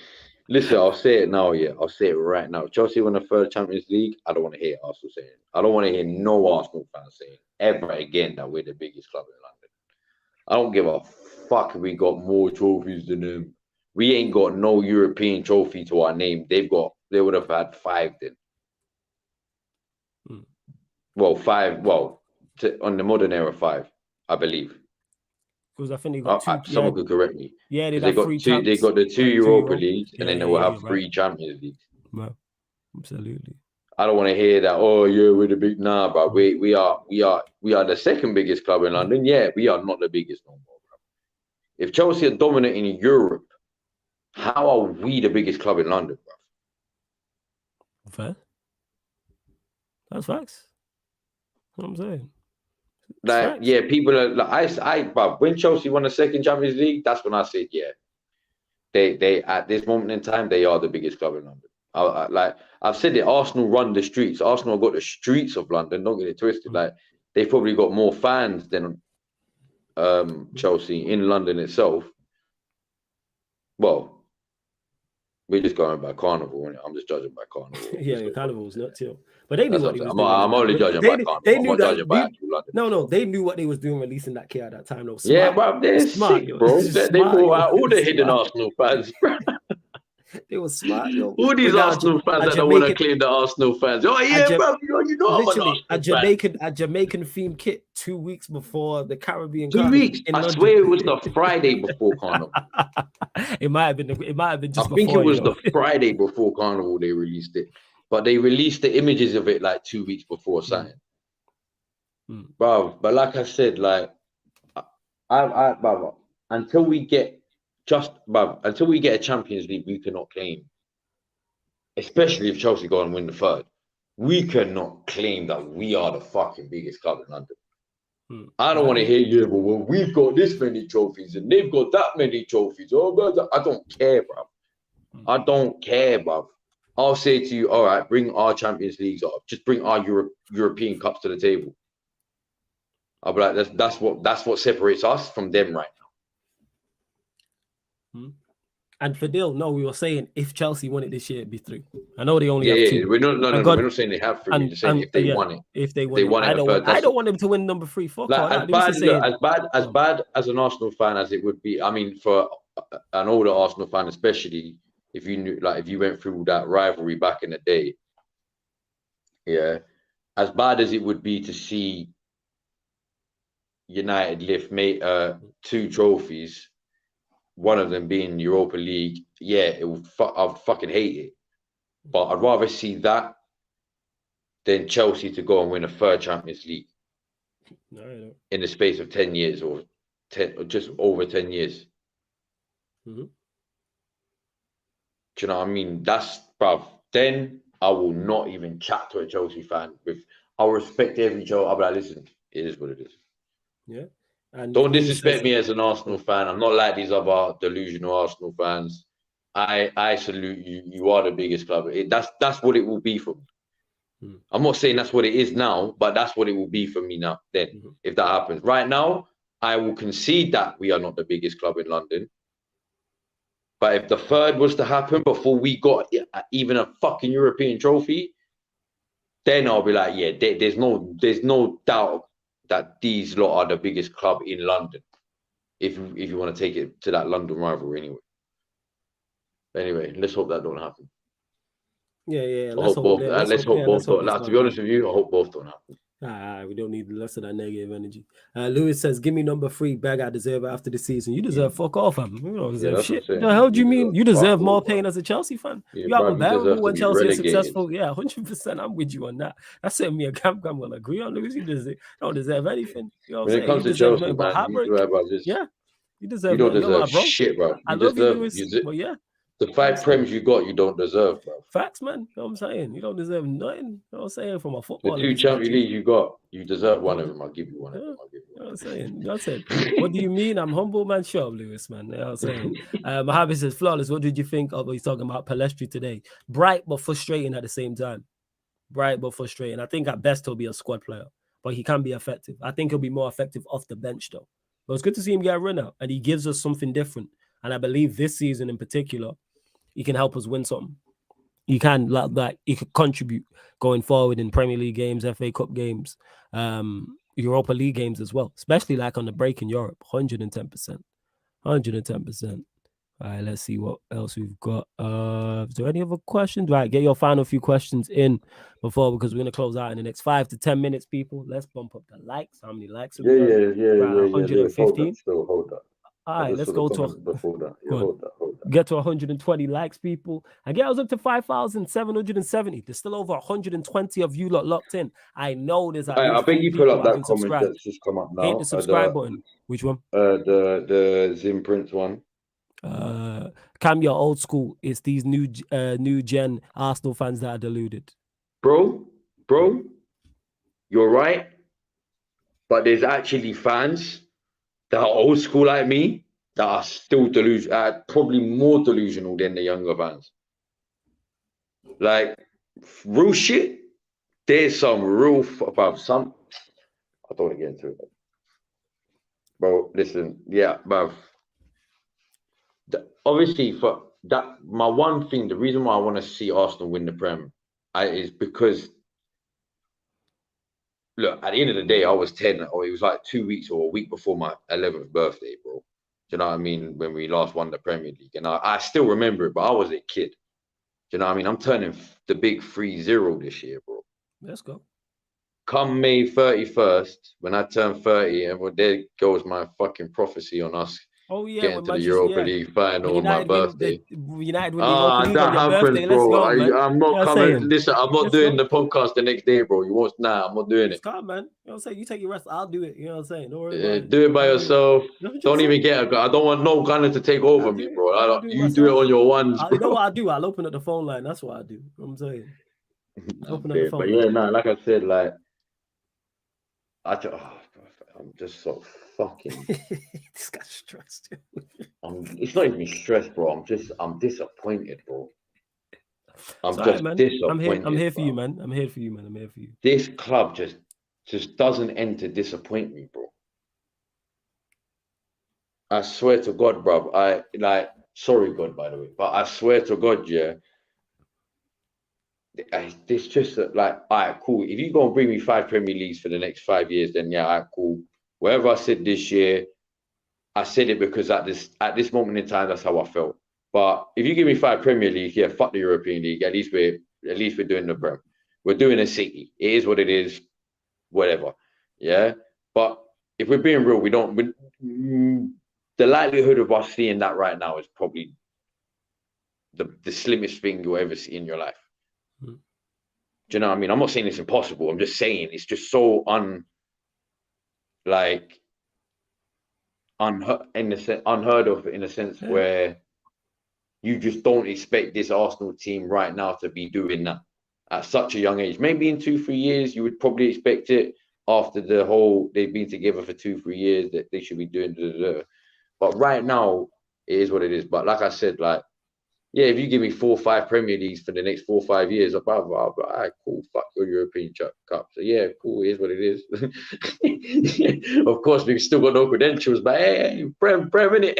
Listen, I'll say it now, yeah. I'll say it right now. Chelsea won the 3rd Champions League. I don't want to hear Arsenal saying it. I don't want to hear no Arsenal fans saying ever again that we're the biggest club in London. I don't give a fuck if we got more trophies than them. We ain't got no European trophy to our name. They would have had 5 then. Well, 5. Well, on the modern era, 5, I believe. Because I think they got 2. Someone could correct me. Yeah, they got 2. They got the 2 Europa Leagues, and then they will have 3 Champions Leagues. Right. Absolutely. I don't want to hear that. Oh yeah, we're the big. Nah, bro. We are the 2nd biggest club in London. Yeah, we are not the biggest no more, bro. If Chelsea are dominating in Europe, how are we the biggest club in London, bro? Fair. That's facts. That's what I'm saying. Like, yeah, people are like, but when Chelsea won the 2nd Champions League, that's when I said, yeah, they at this moment in time, they are the biggest club in London. Like I've said it, Arsenal run the streets. Arsenal got the streets of London. Don't get it twisted. Like they've probably got more fans than Chelsea in London itself. Well, we're just going by Carnival, innit? I'm just judging by Carnival. Yeah, Carnival's not too. But they knew what they was doing. I'm only judging by Carnival. They knew that. No, they knew what they was doing releasing that kit at that time. Though. Yeah, bro, they're smart, sick, bro. They brought out all the hidden Arsenal fans, bro. They were smart, yo. All these Arsenal fans that don't want to claim the Arsenal fans. Oh yeah, bro, you know literally a Jamaican themed kit 2 weeks before the Caribbean. 2 weeks. I swear it was the Friday before Carnival. It might have been just. I think it was the Friday before Carnival they released it, but they released the images of it like 2 weeks before signing. Bro, but like I said, like until we get a Champions League, we cannot claim, especially if Chelsea go and win the 3rd, we cannot claim that we are the fucking biggest club in London. I don't want to hear you, but well, we've got this many trophies and they've got that many trophies. Oh, bro, I don't care, bro. I don't care, bro. I'll say to you, all right, bring our Champions Leagues up. Just bring our European cups to the table. I'll be like, that's what separates us from them right now. And for Dill, no, we were saying if Chelsea won it this year, it'd be 3. I know they only have 2. We're not saying they have 3. We're just saying if they won it. If they won it. I don't want them to win number 3. Fuck like, as bad as an Arsenal fan as it would be, I mean, for an older Arsenal fan, especially if you knew, like, if you went through that rivalry back in the day, yeah, as bad as it would be to see United lift 2 trophies, one of them being Europa League, yeah, I'd fucking hate it. But I'd rather see that than Chelsea to go and win a 3rd Champions League in the space of 10 years or just over 10 years. Do you know what I mean? That's, bruv, then I will not even chat to a Chelsea fan. I'll respect every Chelsea. I'll be like, listen, it is what it is. Yeah. And don't disrespect me as an Arsenal fan. I'm not like these other delusional Arsenal fans. I salute you. You are the biggest club. That's what it will be for me. I'm not saying that's what it is now, but that's what it will be for me now. Then, if that happens, right now, I will concede that we are not the biggest club in London. But if the 3rd was to happen before we got even a fucking European trophy, then I'll be like, yeah, there's no doubt that these lot are the biggest club in London. If you want to take it to that London rivalry anyway, let's hope that don't happen. Yeah. Let's hope both. To be honest with you, I hope both don't happen. We don't need less of that negative energy. Lewis says, "Give me number 3 bag. I deserve it after the season." You deserve fuck off, fam. You don't deserve that's what I'm shit. saying. The hell do you mean? You deserve more bro. pain as a Chelsea fan. Yeah, You are bruv, you unbearable deserve when to be Chelsea is relegated. successful. Yeah, 100%. I'm with you on that. That's something me and Cam will agree on. Lewis, you don't deserve anything. You know what I'm saying? When it comes You to deserve Chelsea, nothing but man, heartbreak. Yeah, you deserve you don't nothing. You're my deserve bro. shit, bro. I love you, Lewis. But yeah. The 5 Prems you got, you don't deserve, bro. Facts, man. You know what I'm saying? You don't deserve nothing. You know what I'm saying? From a footballer. The 2 Champions League you got, you deserve one of them. I'll give you one of them. You know what I'm saying? That's it. What do you mean? I'm humble, man. Shut up, Lewis, man. You know what I'm saying? Mohammed says, Flawless, what did you think of? He's talking about Palestri today. Bright, but frustrating at the same time. Bright, but frustrating. I think at best he'll be a squad player, but he can be effective. I think he'll be more effective off the bench, though. But it's good to see him get a run out, and he gives us something different. And I believe this season in particular, he can help us win something. He can he could contribute going forward in Premier League games, FA Cup games, Europa League games as well, especially like on the break in Europe. 110%. 110%. All right, let's see what else we've got. Is there any other questions? Right, get your final few questions in because we're going to close out in the next 5 to 10 minutes, people. Let's bump up the likes. How many likes have we got? Yeah. 115. Hold that. All right, let's go to before that. Hold that. Get to 120 likes, people, and get us up to 5,770. There's still over 120 of you locked in. I know there's I think you pull up that comment that's just come up now. Hit the subscribe button. Which one? The Zim Prince one. Cam, you're old school. It's these new gen Arsenal fans that are deluded. Bro, you're right. But there's actually fans that are old school like me that are still delusional, probably more delusional than the younger fans. Like, real shit, there's some real about some. I don't want to get into it. Bro, listen, yeah, bro. Obviously, for that, my one thing, the reason why I want to see Arsenal win the Prem is because, look, at the end of the day, I was 10, or it was like 2 weeks or a week before my 11th birthday, bro. Do you know what I mean? When we last won the Premier League. And I still remember it, but I was a kid. Do you know what I mean? I'm turning the big 3-0 this year, bro. Let's go. Come May 31st, when I turn 30, and there goes my fucking prophecy on us. Oh yeah, getting to the Europa League final on my birthday. United win the Europa League that on your happens, birthday. bro. Let's go, man. I'm not coming. Listen, I'm not doing the podcast the next day, bro. You won't. Nah, I'm not doing it. Come, man. You know what I'm saying? You take your rest. I'll do it. You know what I'm saying? Don't worry about it. Do it by yourself. Don't even get a gun. I don't want no gunner to take over me, bro. You do it on your ones, bro. You know what I do? I'll open up the phone line. That's what I do. You know what I'm saying? Open up the phone line. Yeah, nah, like I said, like I'm just so fucking. This guy's stressed. It's not even stressed, bro. I'm disappointed, bro. Disappointed. I'm here for you, man. I'm here for you. This club just doesn't end to disappoint me, bro. I swear to God, bro. Sorry, God, by the way, but I swear to God, yeah. It's just like, all right, cool. If you're going to bring me 5 Premier Leagues for the next 5 years, then yeah, all right, cool. Whatever I said this year, I said it because at this moment in time, that's how I felt. But if you give me 5 Premier League, yeah, fuck the European League. At least we're doing the Prem. We're doing a City. It is what it is. Whatever. Yeah. But if we're being real, the likelihood of us seeing that right now is probably the slimmest thing you'll ever see in your life. Do you know what I mean? I'm not saying it's impossible. I'm just saying it's just so unheard of in a sense where you just don't expect this Arsenal team right now to be doing that at such a young age. Maybe in 2-3 years, you would probably expect it after they've been together for 2-3 years that they should be doing. But right now, it is what it is. But like I said, yeah, if you give me 4 or 5 Premier Leagues for the next 4 or 5 years, I'll be like, all right, cool, fuck your European Cup. So yeah, cool, it is what it is. Of course, we've still got no credentials, but hey, Prem, innit?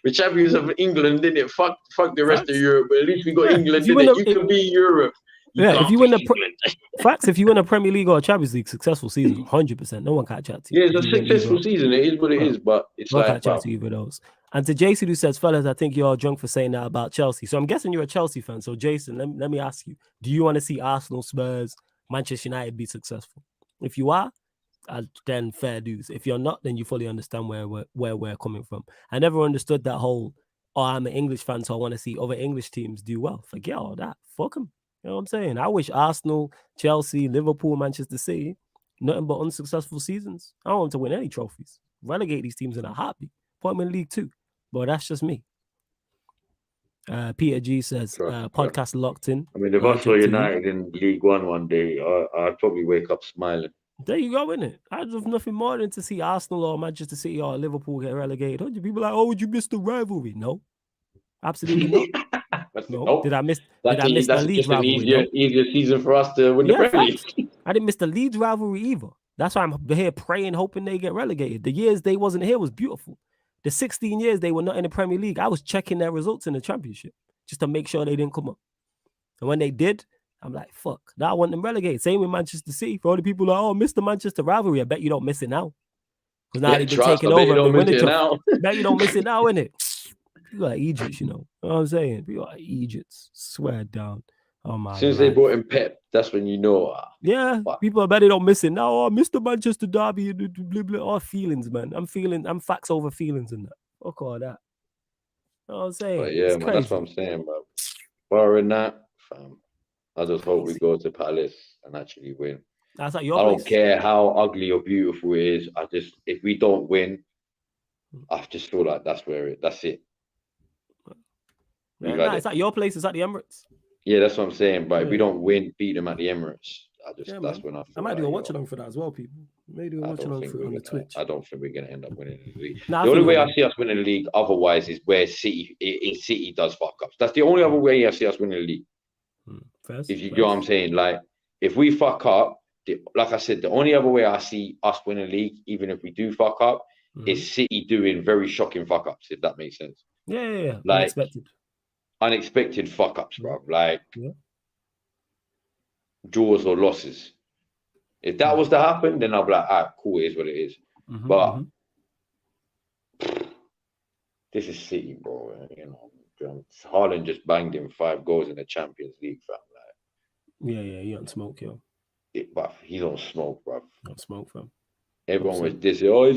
We're champions of England, didn't it? Fuck the rest of Europe, but at least we got England, didn't it? You can be Europe. If you win if you win a Premier League or a Champions League successful season, 100%, no one can chat to you. Yeah, it's a successful season. It is what it is, but it's no one can chat to either of those. And to Jason, who says, fellas, I think you're all drunk for saying that about Chelsea. So I'm guessing you're a Chelsea fan. So Jason, let me ask you, do you want to see Arsenal, Spurs, Manchester United be successful? If you are, then fair dues. If you're not, then you fully understand where we're coming from. I never understood that whole, oh, I'm an English fan, so I want to see other English teams do well. Forget all that. Fuck them. You know what I'm saying? I wish Arsenal, Chelsea, Liverpool, Manchester City, nothing but unsuccessful seasons. I don't want them to win any trophies. Relegate these teams in a heartbeat. Put them in League 2. But that's just me. Peter G says, podcast locked in. I mean, if I saw United in League one day, I'd probably wake up smiling. There you go, innit? I'd love nothing more than to see Arsenal or Manchester City or Liverpool get relegated. People are like, oh, would you miss the rivalry? No. Absolutely not. No. Nope. Did I miss the Leeds rivalry? Easier season for us to win the Premier League. I didn't miss the Leeds rivalry either. That's why I'm here praying, hoping they get relegated. The years they wasn't here was beautiful. The 16 years they were not in the Premier League, I was checking their results in the Championship just to make sure they didn't come up. And when they did, I'm like, fuck. Now I want them relegated. Same with Manchester City. For all the people like, oh, miss the Manchester rivalry. I bet you don't miss it now. Because now they've been taking over. Bet you don't miss it now, innit? People are Egypts, you know. You know what I'm saying? People are Egypts. Swear down. Oh my God. As soon as they brought in Pep, that's when you know. Yeah, people, I bet they don't miss it now. Oh, Mr. Manchester Derby, blah, blah, all feelings, man. I'm facts over feelings in that. Fuck all that. You know what I'm saying? But yeah, man, that's what I'm saying, bro. Barring that, fam, I just hope we go to Palace and actually win. That's like your I place. don't care how ugly or beautiful it is. If we don't win, I just feel like that's it. Yeah, it's at your place. It's at the Emirates. Yeah, that's what I'm saying. But if we don't win, beat them at the Emirates, that's when I feel I might do a watch along for that as well, people. Maybe do a watch along for it on the Twitch. I don't think we're going to end up winning the league. The only way I see us winning the league otherwise is where City does fuck ups. That's the only other way I see us winning the league. If you know what I'm saying, like if we fuck up, like I said, the only other way I see us winning the league, even if we do fuck up, is City doing very shocking fuck ups. If that makes sense. Yeah. Like unexpected fuck ups, bro. Like draws or losses. If that was to happen, then I'll be like, all right, cool, it is what it is. But this is City, bro. You know, Haaland just banged in 5 goals in the Champions League, fam. Like, yeah, he don't smoke, yo. But he don't smoke, bro. Don't smoke, fam. Everyone was dizzy. Oh,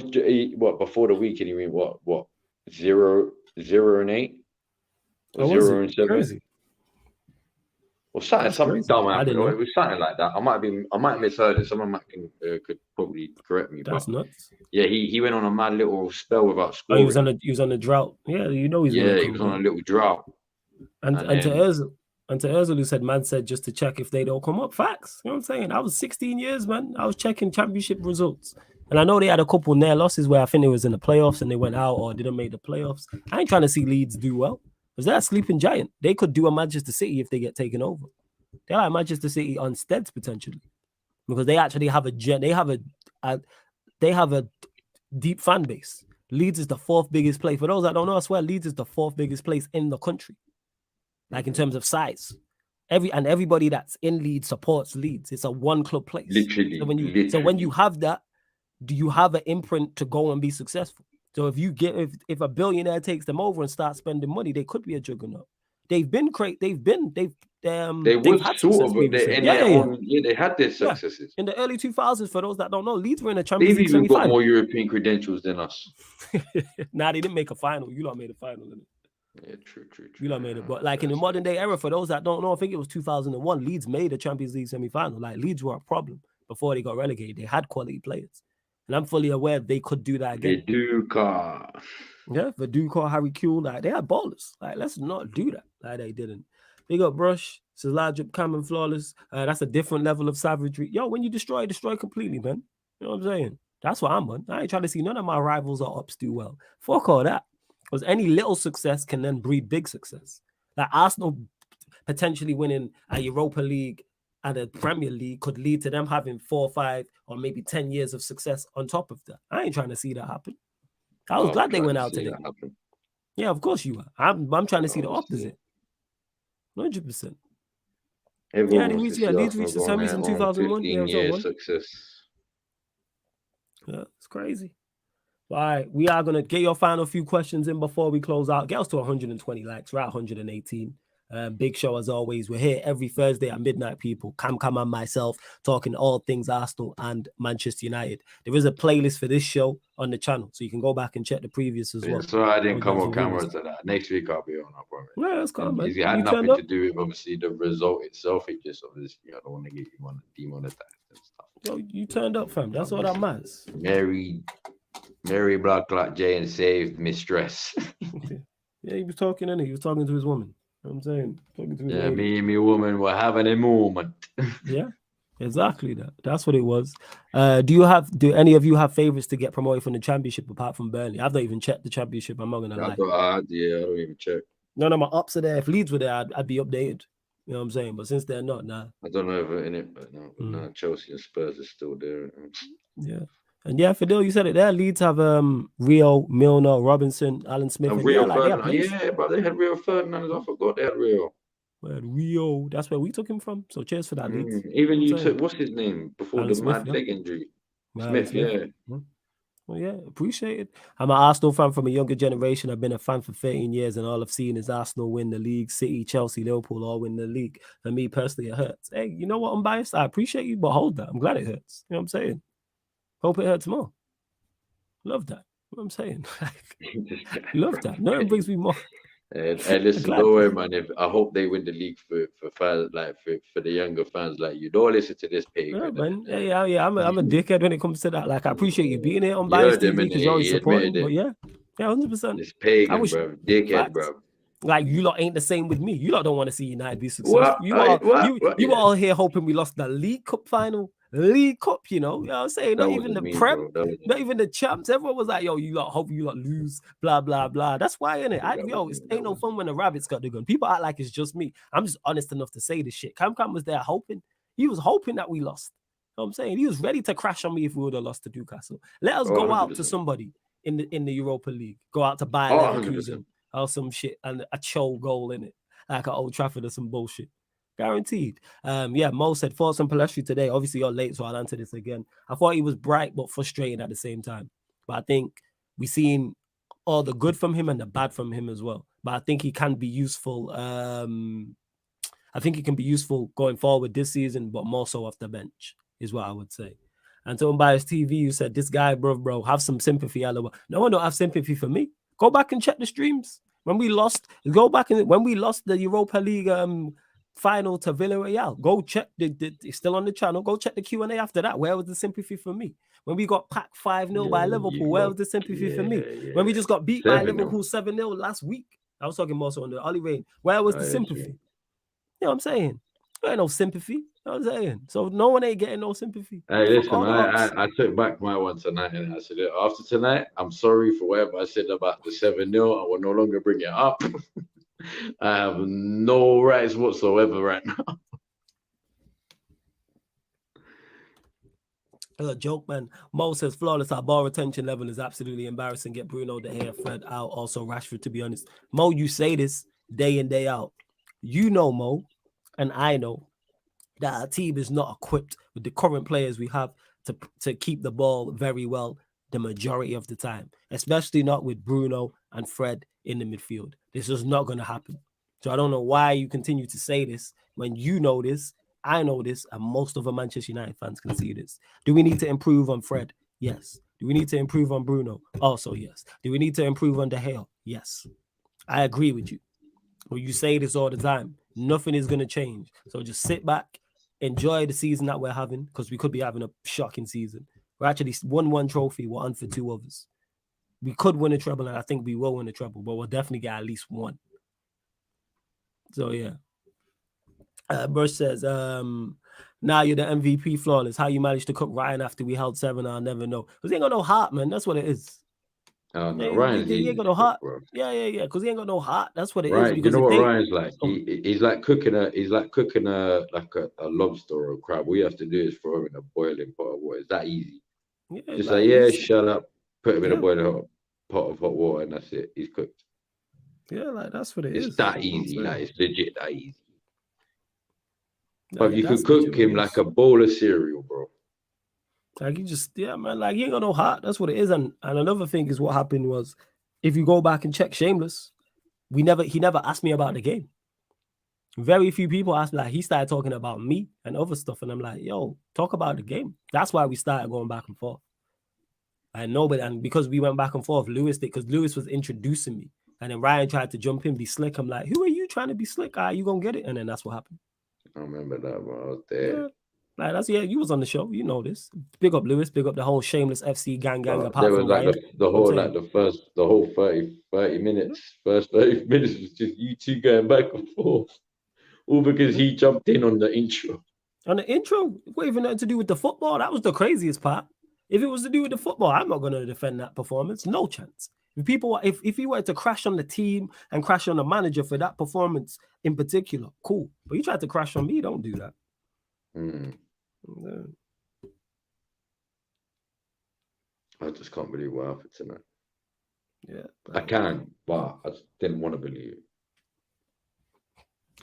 before the weekend, you mean what? 0-8? Or 0-7? Crazy. Or something dumb happened. It was something like that. I might have misheard it. Someone could probably correct me. That's nuts. Yeah, he went on a mad little spell without scoring. Oh, he was on a drought. Yeah, you know he's. Yeah, he was on a little drought. And to Özil, who said, man said just to check if they don't come up. Facts. You know what I'm saying? I was 16 years, man. I was checking championship results. And I know they had a couple near losses where I think it was in the playoffs and they went out or didn't make the playoffs. I ain't trying to see Leeds do well. Because they're a sleeping giant. They could do a Manchester City if they get taken over. They're like Manchester City on steads potentially. Because they actually have they have a deep fan base. Leeds is the 4th biggest place. For those that don't know, I swear Leeds is the 4th biggest place in the country. Like in terms of size. Everybody that's in Leeds supports Leeds. It's a one club place. Literally. So when you have that, do you have an imprint to go and be successful? So if a billionaire takes them over and starts spending money, they could be a juggernaut. They had success. They had their successes. In the early 2000s, for those that don't know, Leeds were in a Champions League semi-final. They've even got more semi-final. European credentials than us. Nah, they didn't make a final. You lot made a final, didn't it? Yeah, true. You lot made it. But like in the modern day era, for those that don't know, I think it was 2001, Leeds made a Champions League semi-final. Like Leeds were a problem before they got relegated. They had quality players. And I'm fully aware they could do that again. Viduka. Yeah, Viduka, Harry Kuehl, like they had ballers. Like, let's not do that. Like they didn't. Big up Brush, Salajib, Cameron Flawless. That's a different level of savagery. Yo, when you destroy completely, man. You know what I'm saying? That's what I'm on. I ain't trying to see none of my rivals or ups do well. Fuck all that. Because any little success can then breed big success. Like Arsenal potentially winning a Europa League and a Premier League could lead to them having 4 or 5 or maybe 10 years of success on top of that. I ain't trying to see that happen. I was glad they went out today. Yeah, of course you are. I'm trying to see the opposite. 100%. Yeah, Leeds reached the semis in 2001. Yeah, success. Yeah, it's crazy. All right, we are going to get your final few questions in before we close out. Get us to 120 likes. We're at 118. Big show as always. We're here every Thursday at midnight, people. Cam and myself talking all things Arsenal and Manchester United. There is a playlist for this show on the channel, so you can go back and check the previous as well. So I didn't come on camera to that. Next week I'll be on. I promise. Yeah, that's cool, man. It had nothing to do with obviously the result itself. It just obviously I don't want to get you demonetized and stuff. Yo, you turned up, fam. That's all that matters. Mary blood clot Jay and saved mistress. Yeah, he was talking, innit? He was talking to his woman. You know what I'm saying? Talking to his lady. Me and my woman were having a moment. Yeah, exactly that. That's what it was. Do any of you have favorites to get promoted from the championship apart from Burnley? I've not even checked the championship. I'm not gonna lie. I don't even check. No, my ups are there. If Leeds were there, I'd be updated. You know what I'm saying? But since they're not, nah. I don't know if they're in it, but no. Chelsea and Spurs are still there. Yeah. And yeah, Fidel, you said it there. Leeds have Rio, Milner, Robinson, Alan Smith. And Rio Ferdinand. Yeah, but they had Rio Ferdinand. I forgot they had Rio. Rio, that's where we took him from. So cheers for that, Leeds. Even you took, what's his name? Before Alan the mad leg injury. Smith, yeah. Well, yeah, appreciate it. I'm an Arsenal fan from a younger generation. I've been a fan for 13 years, and all I've seen is Arsenal win the league. City, Chelsea, Liverpool all win the league. For me personally, it hurts. Hey, you know what? I'm biased. I appreciate you, but hold that. I'm glad it hurts. You know what I'm saying? Hope it hurts more. Love that. What I'm saying. Love that. Nothing brings me more. And listen, don't worry, man. I hope they win the league for fans, like for the younger fans like you. Don't listen to this page. Yeah, man. Yeah. I'm a dickhead when it comes to that. Like, I appreciate you being here on Bias TV because you're always supporting. But yeah, 100%. It's pagan, bro. Dickhead, bro. Like, you lot ain't the same with me. You lot don't want to see United be successful. You were all here hoping we lost the League Cup final. League Cup, you know what I'm saying? Not even the Prem, not even the champs. Everyone was like, yo, you lot hope you lot lose, blah, blah, blah. That's why, innit? It ain't no fun when the rabbits got the gun. People act like it's just me. I'm just honest enough to say this shit. Cam was there hoping. He was hoping that we lost. You know what I'm saying? He was ready to crash on me if we would have lost to Newcastle. Let us go out to somebody in the Europa League. Go out to Bayer Leverkusen or some shit and a Cho goal in it. Like at Old Trafford or some bullshit. Guaranteed. Mo said thoughts on Pelestri today. Obviously, you're late, so I'll answer this again. I thought he was bright but frustrating at the same time. But I think we've seen all the good from him and the bad from him as well. But I think he can be useful. I think he can be useful going forward this season, but more so off the bench, is what I would say. And to Unbiased TV, you said, this guy, bro, have some sympathy. No one don't have sympathy for me. Go back and check the streams. When we lost the Europa League final to Villarreal, go check it's still on the channel. Go check the Q&A after that. Where was the sympathy for me? When we got packed 5-0 by Liverpool, where was the sympathy for me? When we just got beat by Liverpool 7-0 last week, I was talking more so on the Ollie Rain. Where was the sympathy? You know what I'm saying? There ain't no sympathy. You know what I'm saying? So no one ain't getting no sympathy. Hey, listen, I took back my one tonight, and I said, after tonight, I'm sorry for whatever I said about the 7-0. I will no longer bring it up. I have no rights whatsoever right now. A joke, man. Mo says flawless. Our ball retention level is absolutely embarrassing. Get Bruno, De Gea, Fred out. Also Rashford, to be honest. Mo, you say this day in, day out. You know, Mo, and I know that our team is not equipped with the current players we have to keep the ball very well the majority of the time, especially not with Bruno and Fred in the midfield. This is not going to happen. So I don't know why you continue to say this when you know this, I know this, and most of the Manchester United fans can see this. Do we need to improve on Fred? Yes. Do we need to improve on Bruno? Also, yes. Do we need to improve on De Gea? Yes. I agree with you. But you say this all the time. Nothing is going to change. So just sit back, enjoy the season that we're having, because we could be having a shocking season. We're actually won one trophy. We're on for 2 others. We could win a treble, and I think we will win a treble, but we'll definitely get at least one. So, yeah. Bruce says, now you're the MVP flawless. How you managed to cook Ryan after we held 7, I'll never know. Because he ain't got no heart, man. That's what it is. Oh, no, Ryan's he ain't got no heart. Yeah. Because he ain't got no heart. That's what it is. You know what Ryan's like? He's like cooking a lobster or a crab. All you have to do is throw him in a boiling pot of water. It's that easy. Yeah, just shut up, put him in a boiling pot of hot water, and that's it. He's cooked. Yeah, like that's what it is. It's that easy. Like it's legit that easy. But you could cook him like a bowl of cereal, bro. Like he just, man, like he ain't got no heart. That's what it is. And another thing is what happened was, if you go back and check Shameless, he never asked me about the game. Very few people asked, like, he started talking about me and other stuff. And I'm like, yo, talk about the game. That's why we started going back and forth. And nobody, and because we went back and forth, Lewis did, because Lewis was introducing me. And then Ryan tried to jump in, be slick. I'm like, who are you trying to be slick? You gonna get it? And then that's what happened. I remember that, bro. I was there. Yeah. Like, you was on the show. You know this. Big up Lewis, big up the whole Shameless FC gang, apart there was from like Ryan. the whole 30 minutes, first 30 minutes was just you two going back and forth. All because he jumped in on the intro. On the intro? What even nothing to do with the football? That was the craziest part. If it was to do with the football, I'm not going to defend that performance. No chance. If he were to crash on the team and crash on the manager for that performance in particular, cool. But you tried to crash on me, don't do that. No. I just can't believe what happened tonight. Yeah. I can, but I just didn't want to believe it.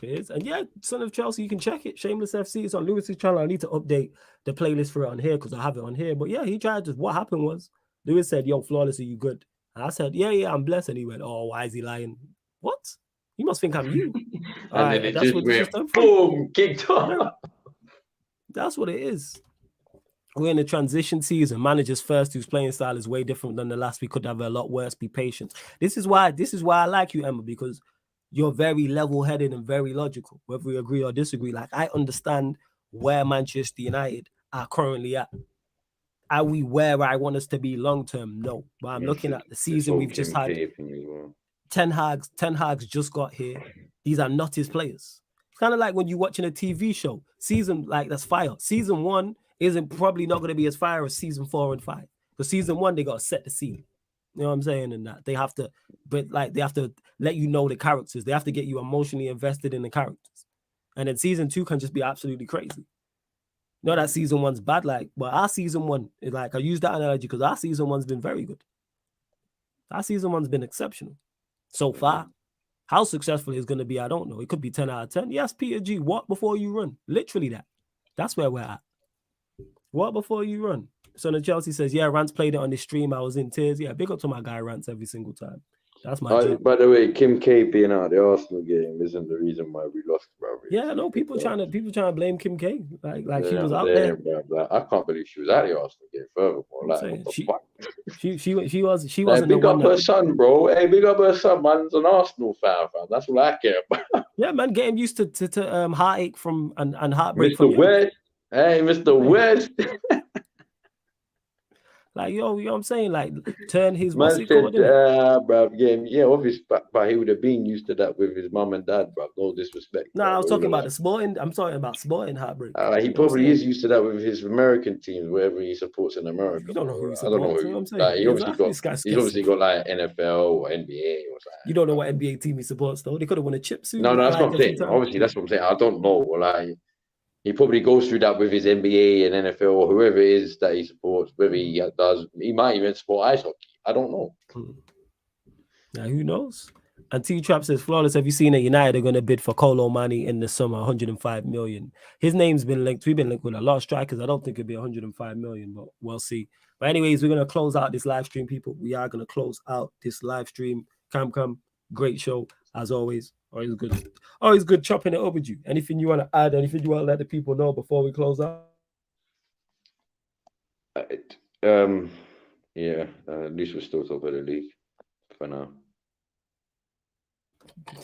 It is. And yeah, Son of Chelsea, you can check it. Shameless FC. It's on Lewis's channel. I need to update the playlist for it on here because I have it on here. But yeah, he tried to. What happened was Lewis said, yo, Flawless, are you good? And I said, yeah, I'm blessed. And he went, oh, why is he lying? What? You must think I'm you. And then it just went, boom, kicked off. Yeah. That's what it is. We're in a transition season. Manager's first, whose playing style is way different than the last. We could have a lot worse. Be patient. This is why I like you, Emma, because you're very level-headed and very logical, whether we agree or disagree. Like, I understand where Manchester United are currently at. Are we where I want us to be long-term? No. But I'm looking at the season we've just had. Ten Hag's just got here. These are not his players. It's kind of like when you're watching a TV show. Season, like, that's fire. Season 1 isn't probably not going to be as fire as season 4 and 5. Because season 1, they got to set the scene. You know what I'm saying? And that they have to let you know the characters. They have to get you emotionally invested in the characters. And then season 2 can just be absolutely crazy. Not that season 1's bad, but our season 1 is like, I use that analogy because our season 1's been very good. Our season 1's been exceptional so far. How successful it's going to be, I don't know. It could be 10 out of 10. Yes, Peter G, walk before you run. Literally that. That's where we're at. Walk before you run. Son of Chelsea says, yeah, Rance played it on this stream. I was in tears. Yeah, big up to my guy Rance every single time. That's my job. By the way, Kim K being out of the Arsenal game isn't the reason why we lost, bro. Yeah, no, people trying to blame Kim K. Like she was out there. Bro. I can't believe she was at the Arsenal game. Furthermore, like, she wasn't. Like, big up her son, bro. Hey, big up her son, man's an Arsenal fan. That's all I care about. Yeah, man, getting used to heartache from and heartbreak Mr. from West. Hey, Mr. West. Like, yo, you know what I'm saying? Like, turn his man said, bro, yeah, obviously, but he would have been used to that with his mum and dad, bro. No disrespect. No, I was talking about the Sporting. I'm talking about Sporting heartbreak. He probably is used to that with his American teams, wherever he supports in America. You don't know who he supports. I don't know who. He's obviously got like NFL or NBA or something. You don't know what NBA team he supports, though. They could have won a chip soon. No, that's what I'm saying. Obviously, that's what I'm saying. I don't know. Like, he probably goes through that with his NBA and NFL or whoever it is that he supports, whether he does. He might even support ice hockey. I don't know. Now, who knows? And T-Trap says, Flawless, have you seen that United are going to bid for Kolo Mani in the summer, 105 million? His name's been linked. We've been linked with a lot of strikers. I don't think it'd be 105 million, but we'll see. But anyways, we're going to close out this live stream, people. We are going to close out this live stream. Come. Great show, as always. Always good chopping it up with you. Anything you want to add? Anything you want to let the people know before we close out? At least we're still top of the league for now.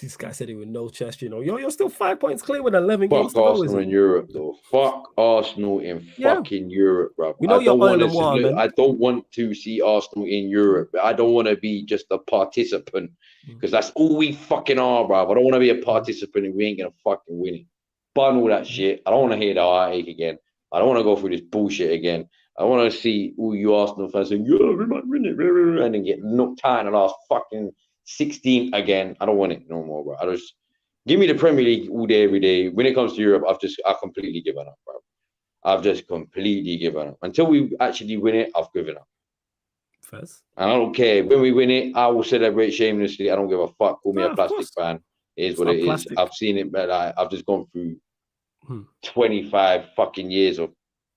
This guy said it with no chest, you know. You're still 5 points clear with 11 Fuck games to go. Fuck Arsenal in Europe, though. Fuck Arsenal in fucking Europe, bro. We know you're oil and water, man. I don't want to see Arsenal in Europe. I don't want to be just a participant because that's all we fucking are, bro. I don't want to be a participant and we ain't going to fucking win it. Bun all that shit. I don't want to hear the heartache again. I don't want to go through this bullshit again. I want to see all you Arsenal fans saying, yeah, we might win it, and then get knocked out in the last fucking 16 again. I don't want it no more, bro. I just give me the Premier League all day, every day. When it comes to Europe, I've completely given up, bro. I've just completely given up. Until we actually win it, I've given up. First. And I don't care. When we win it, I will celebrate shamelessly. I don't give a fuck. Call me a plastic fan. It is what it is. I've seen it, but I've just gone through 25 fucking years of,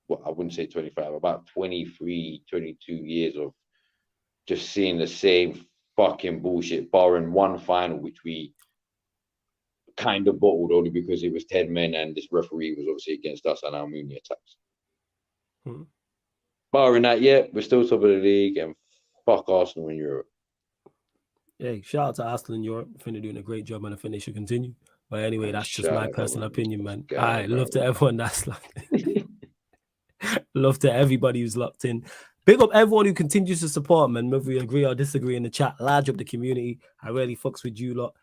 well, I wouldn't say 25, about 23, 22 years of just seeing the same fucking bullshit, barring one final, which we kind of bottled only because it was 10 men and this referee was obviously against us and our Mooney attacks. Barring that, yeah, we're still top of the league and fuck Arsenal in Europe. Hey, shout out to Arsenal in Europe. I think they're doing a great job and I think they should continue. But anyway, that's just my personal opinion, man. All right, love to everyone that's locked in. Love to everybody who's locked in. Big up everyone who continues to support, man. Whether we agree or disagree in the chat, large up the community. I really fucks with you lot.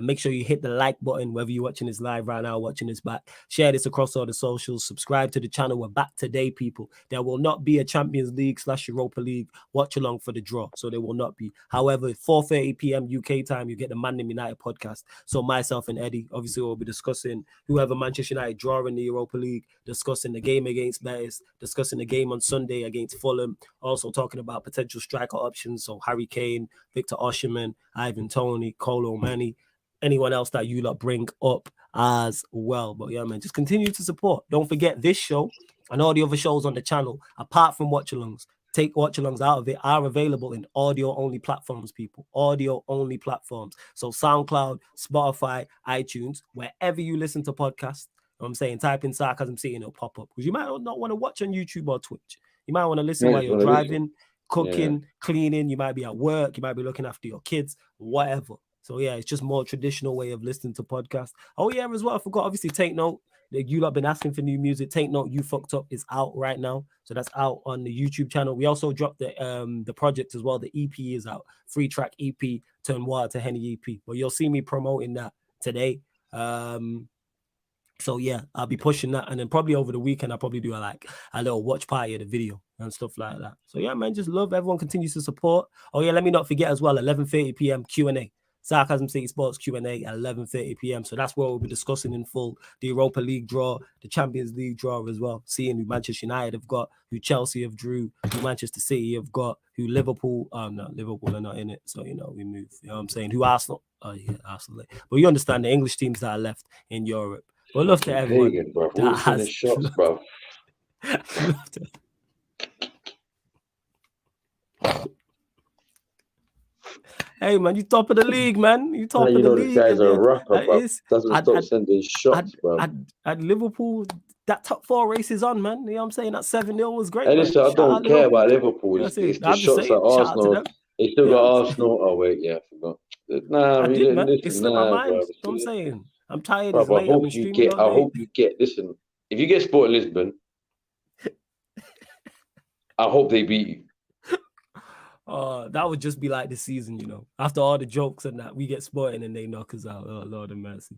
Make sure you hit the like button, whether you're watching this live right now or watching this back. Share this across all the socials. Subscribe to the channel. We're back today, people. There will not be a Champions League / Europa League watch along for the draw. So there will not be. However, 4:30 p.m. UK time, you get the Man United podcast. So myself and Eddie, obviously, we'll be discussing whoever Manchester United draw in the Europa League, discussing the game against Betis, discussing the game on Sunday against Fulham, also talking about potential striker options. So Harry Kane, Victor Osimhen, Ivan Toney, Kolo Muani, anyone else that you lot bring up as well. But yeah, man, just continue to support. Don't forget this show and all the other shows on the channel, apart from watch-alongs, take watch-alongs out of it, are available in audio-only platforms, people. Audio-only platforms. So SoundCloud, Spotify, iTunes, wherever you listen to podcasts, you know what I'm saying, type in Sarcasm City and it'll pop up. Because you might not want to watch on YouTube or Twitch. You might want to listen while you're driving, cooking, cleaning. You might be at work. You might be looking after your kids, whatever. So yeah, it's just more traditional way of listening to podcasts. Oh yeah, as well, I forgot, obviously, Take Note. You lot been asking for new music. Take Note, You Fucked Up is out right now. So that's out on the YouTube channel. We also dropped the project as well. The EP is out. 3-track EP, Turn Water to Henny EP. But you'll see me promoting that today. So yeah, I'll be pushing that. And then probably over the weekend, I'll probably do a little watch party of the video and stuff like that. So yeah, man, just love everyone continues to support. Oh yeah, let me not forget as well, 11:30 p.m. Q&A. Sarcasm City Sports Q&A at 11:30 p.m. So that's where we'll be discussing in full the Europa League draw, the Champions League draw as well, seeing who Manchester United have got, who Chelsea have drew, who Manchester City have got, who Liverpool, no, Liverpool are not in it. So, you know, we move. You know what I'm saying? Who Arsenal? Oh, yeah, Arsenal. But you understand the English teams that are left in Europe. But love to everyone. Pagan, bro. That has shots, bro. Love to. Hey man, you top of the league, man. You top of the league. You know the guys are a rapper, bro. Doesn't stop sending shots, bro. At Liverpool, that top 4 race is on, man. You know what I'm saying? That 7-0 was great. Hey, listen, I don't care about Liverpool. It's the shots at Arsenal. They still got Arsenal. Oh wait, yeah, I forgot. Nah, I did, man. It slipped my mind. That's what I'm saying. I'm tired. Bro, I hope you get. Listen, if you get Sporting Lisbon, I hope they beat you. That would just be like the season, you know. After all the jokes and that, we get Sporting and they knock us out. Oh, Lord of mercy.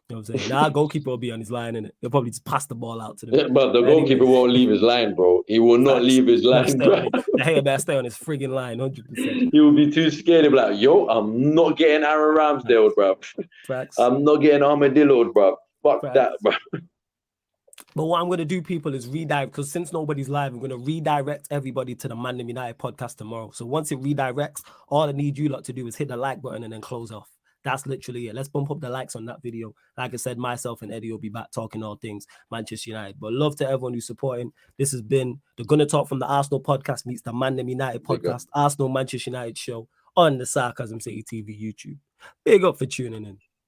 You know what I'm saying? Now, our goalkeeper will be on his line, innit? He'll probably just pass the ball out to them. Yeah, but the goalkeeper won't leave his line, bro. He will not leave his line, bro. Hey, man, stay on his friggin' line, 100%. He will be too scared. He'll be like, yo, I'm not getting Aaron Ramsdale, bro. Facts. I'm not getting Armadillo, bro. Fuck that, bro. But what I'm going to do, people, is redirect, because since nobody's live, I'm going to redirect everybody to the Man United podcast tomorrow. So once it redirects, all I need you lot to do is hit the like button and then close off. That's literally it. Let's bump up the likes on that video. Like I said, myself and Eddie will be back talking all things Manchester United. But love to everyone who's supporting. This has been the Gonna Talk from the Arsenal podcast meets the Man United podcast, Arsenal Manchester United show on the Sarcasm City TV YouTube. Big up for tuning in.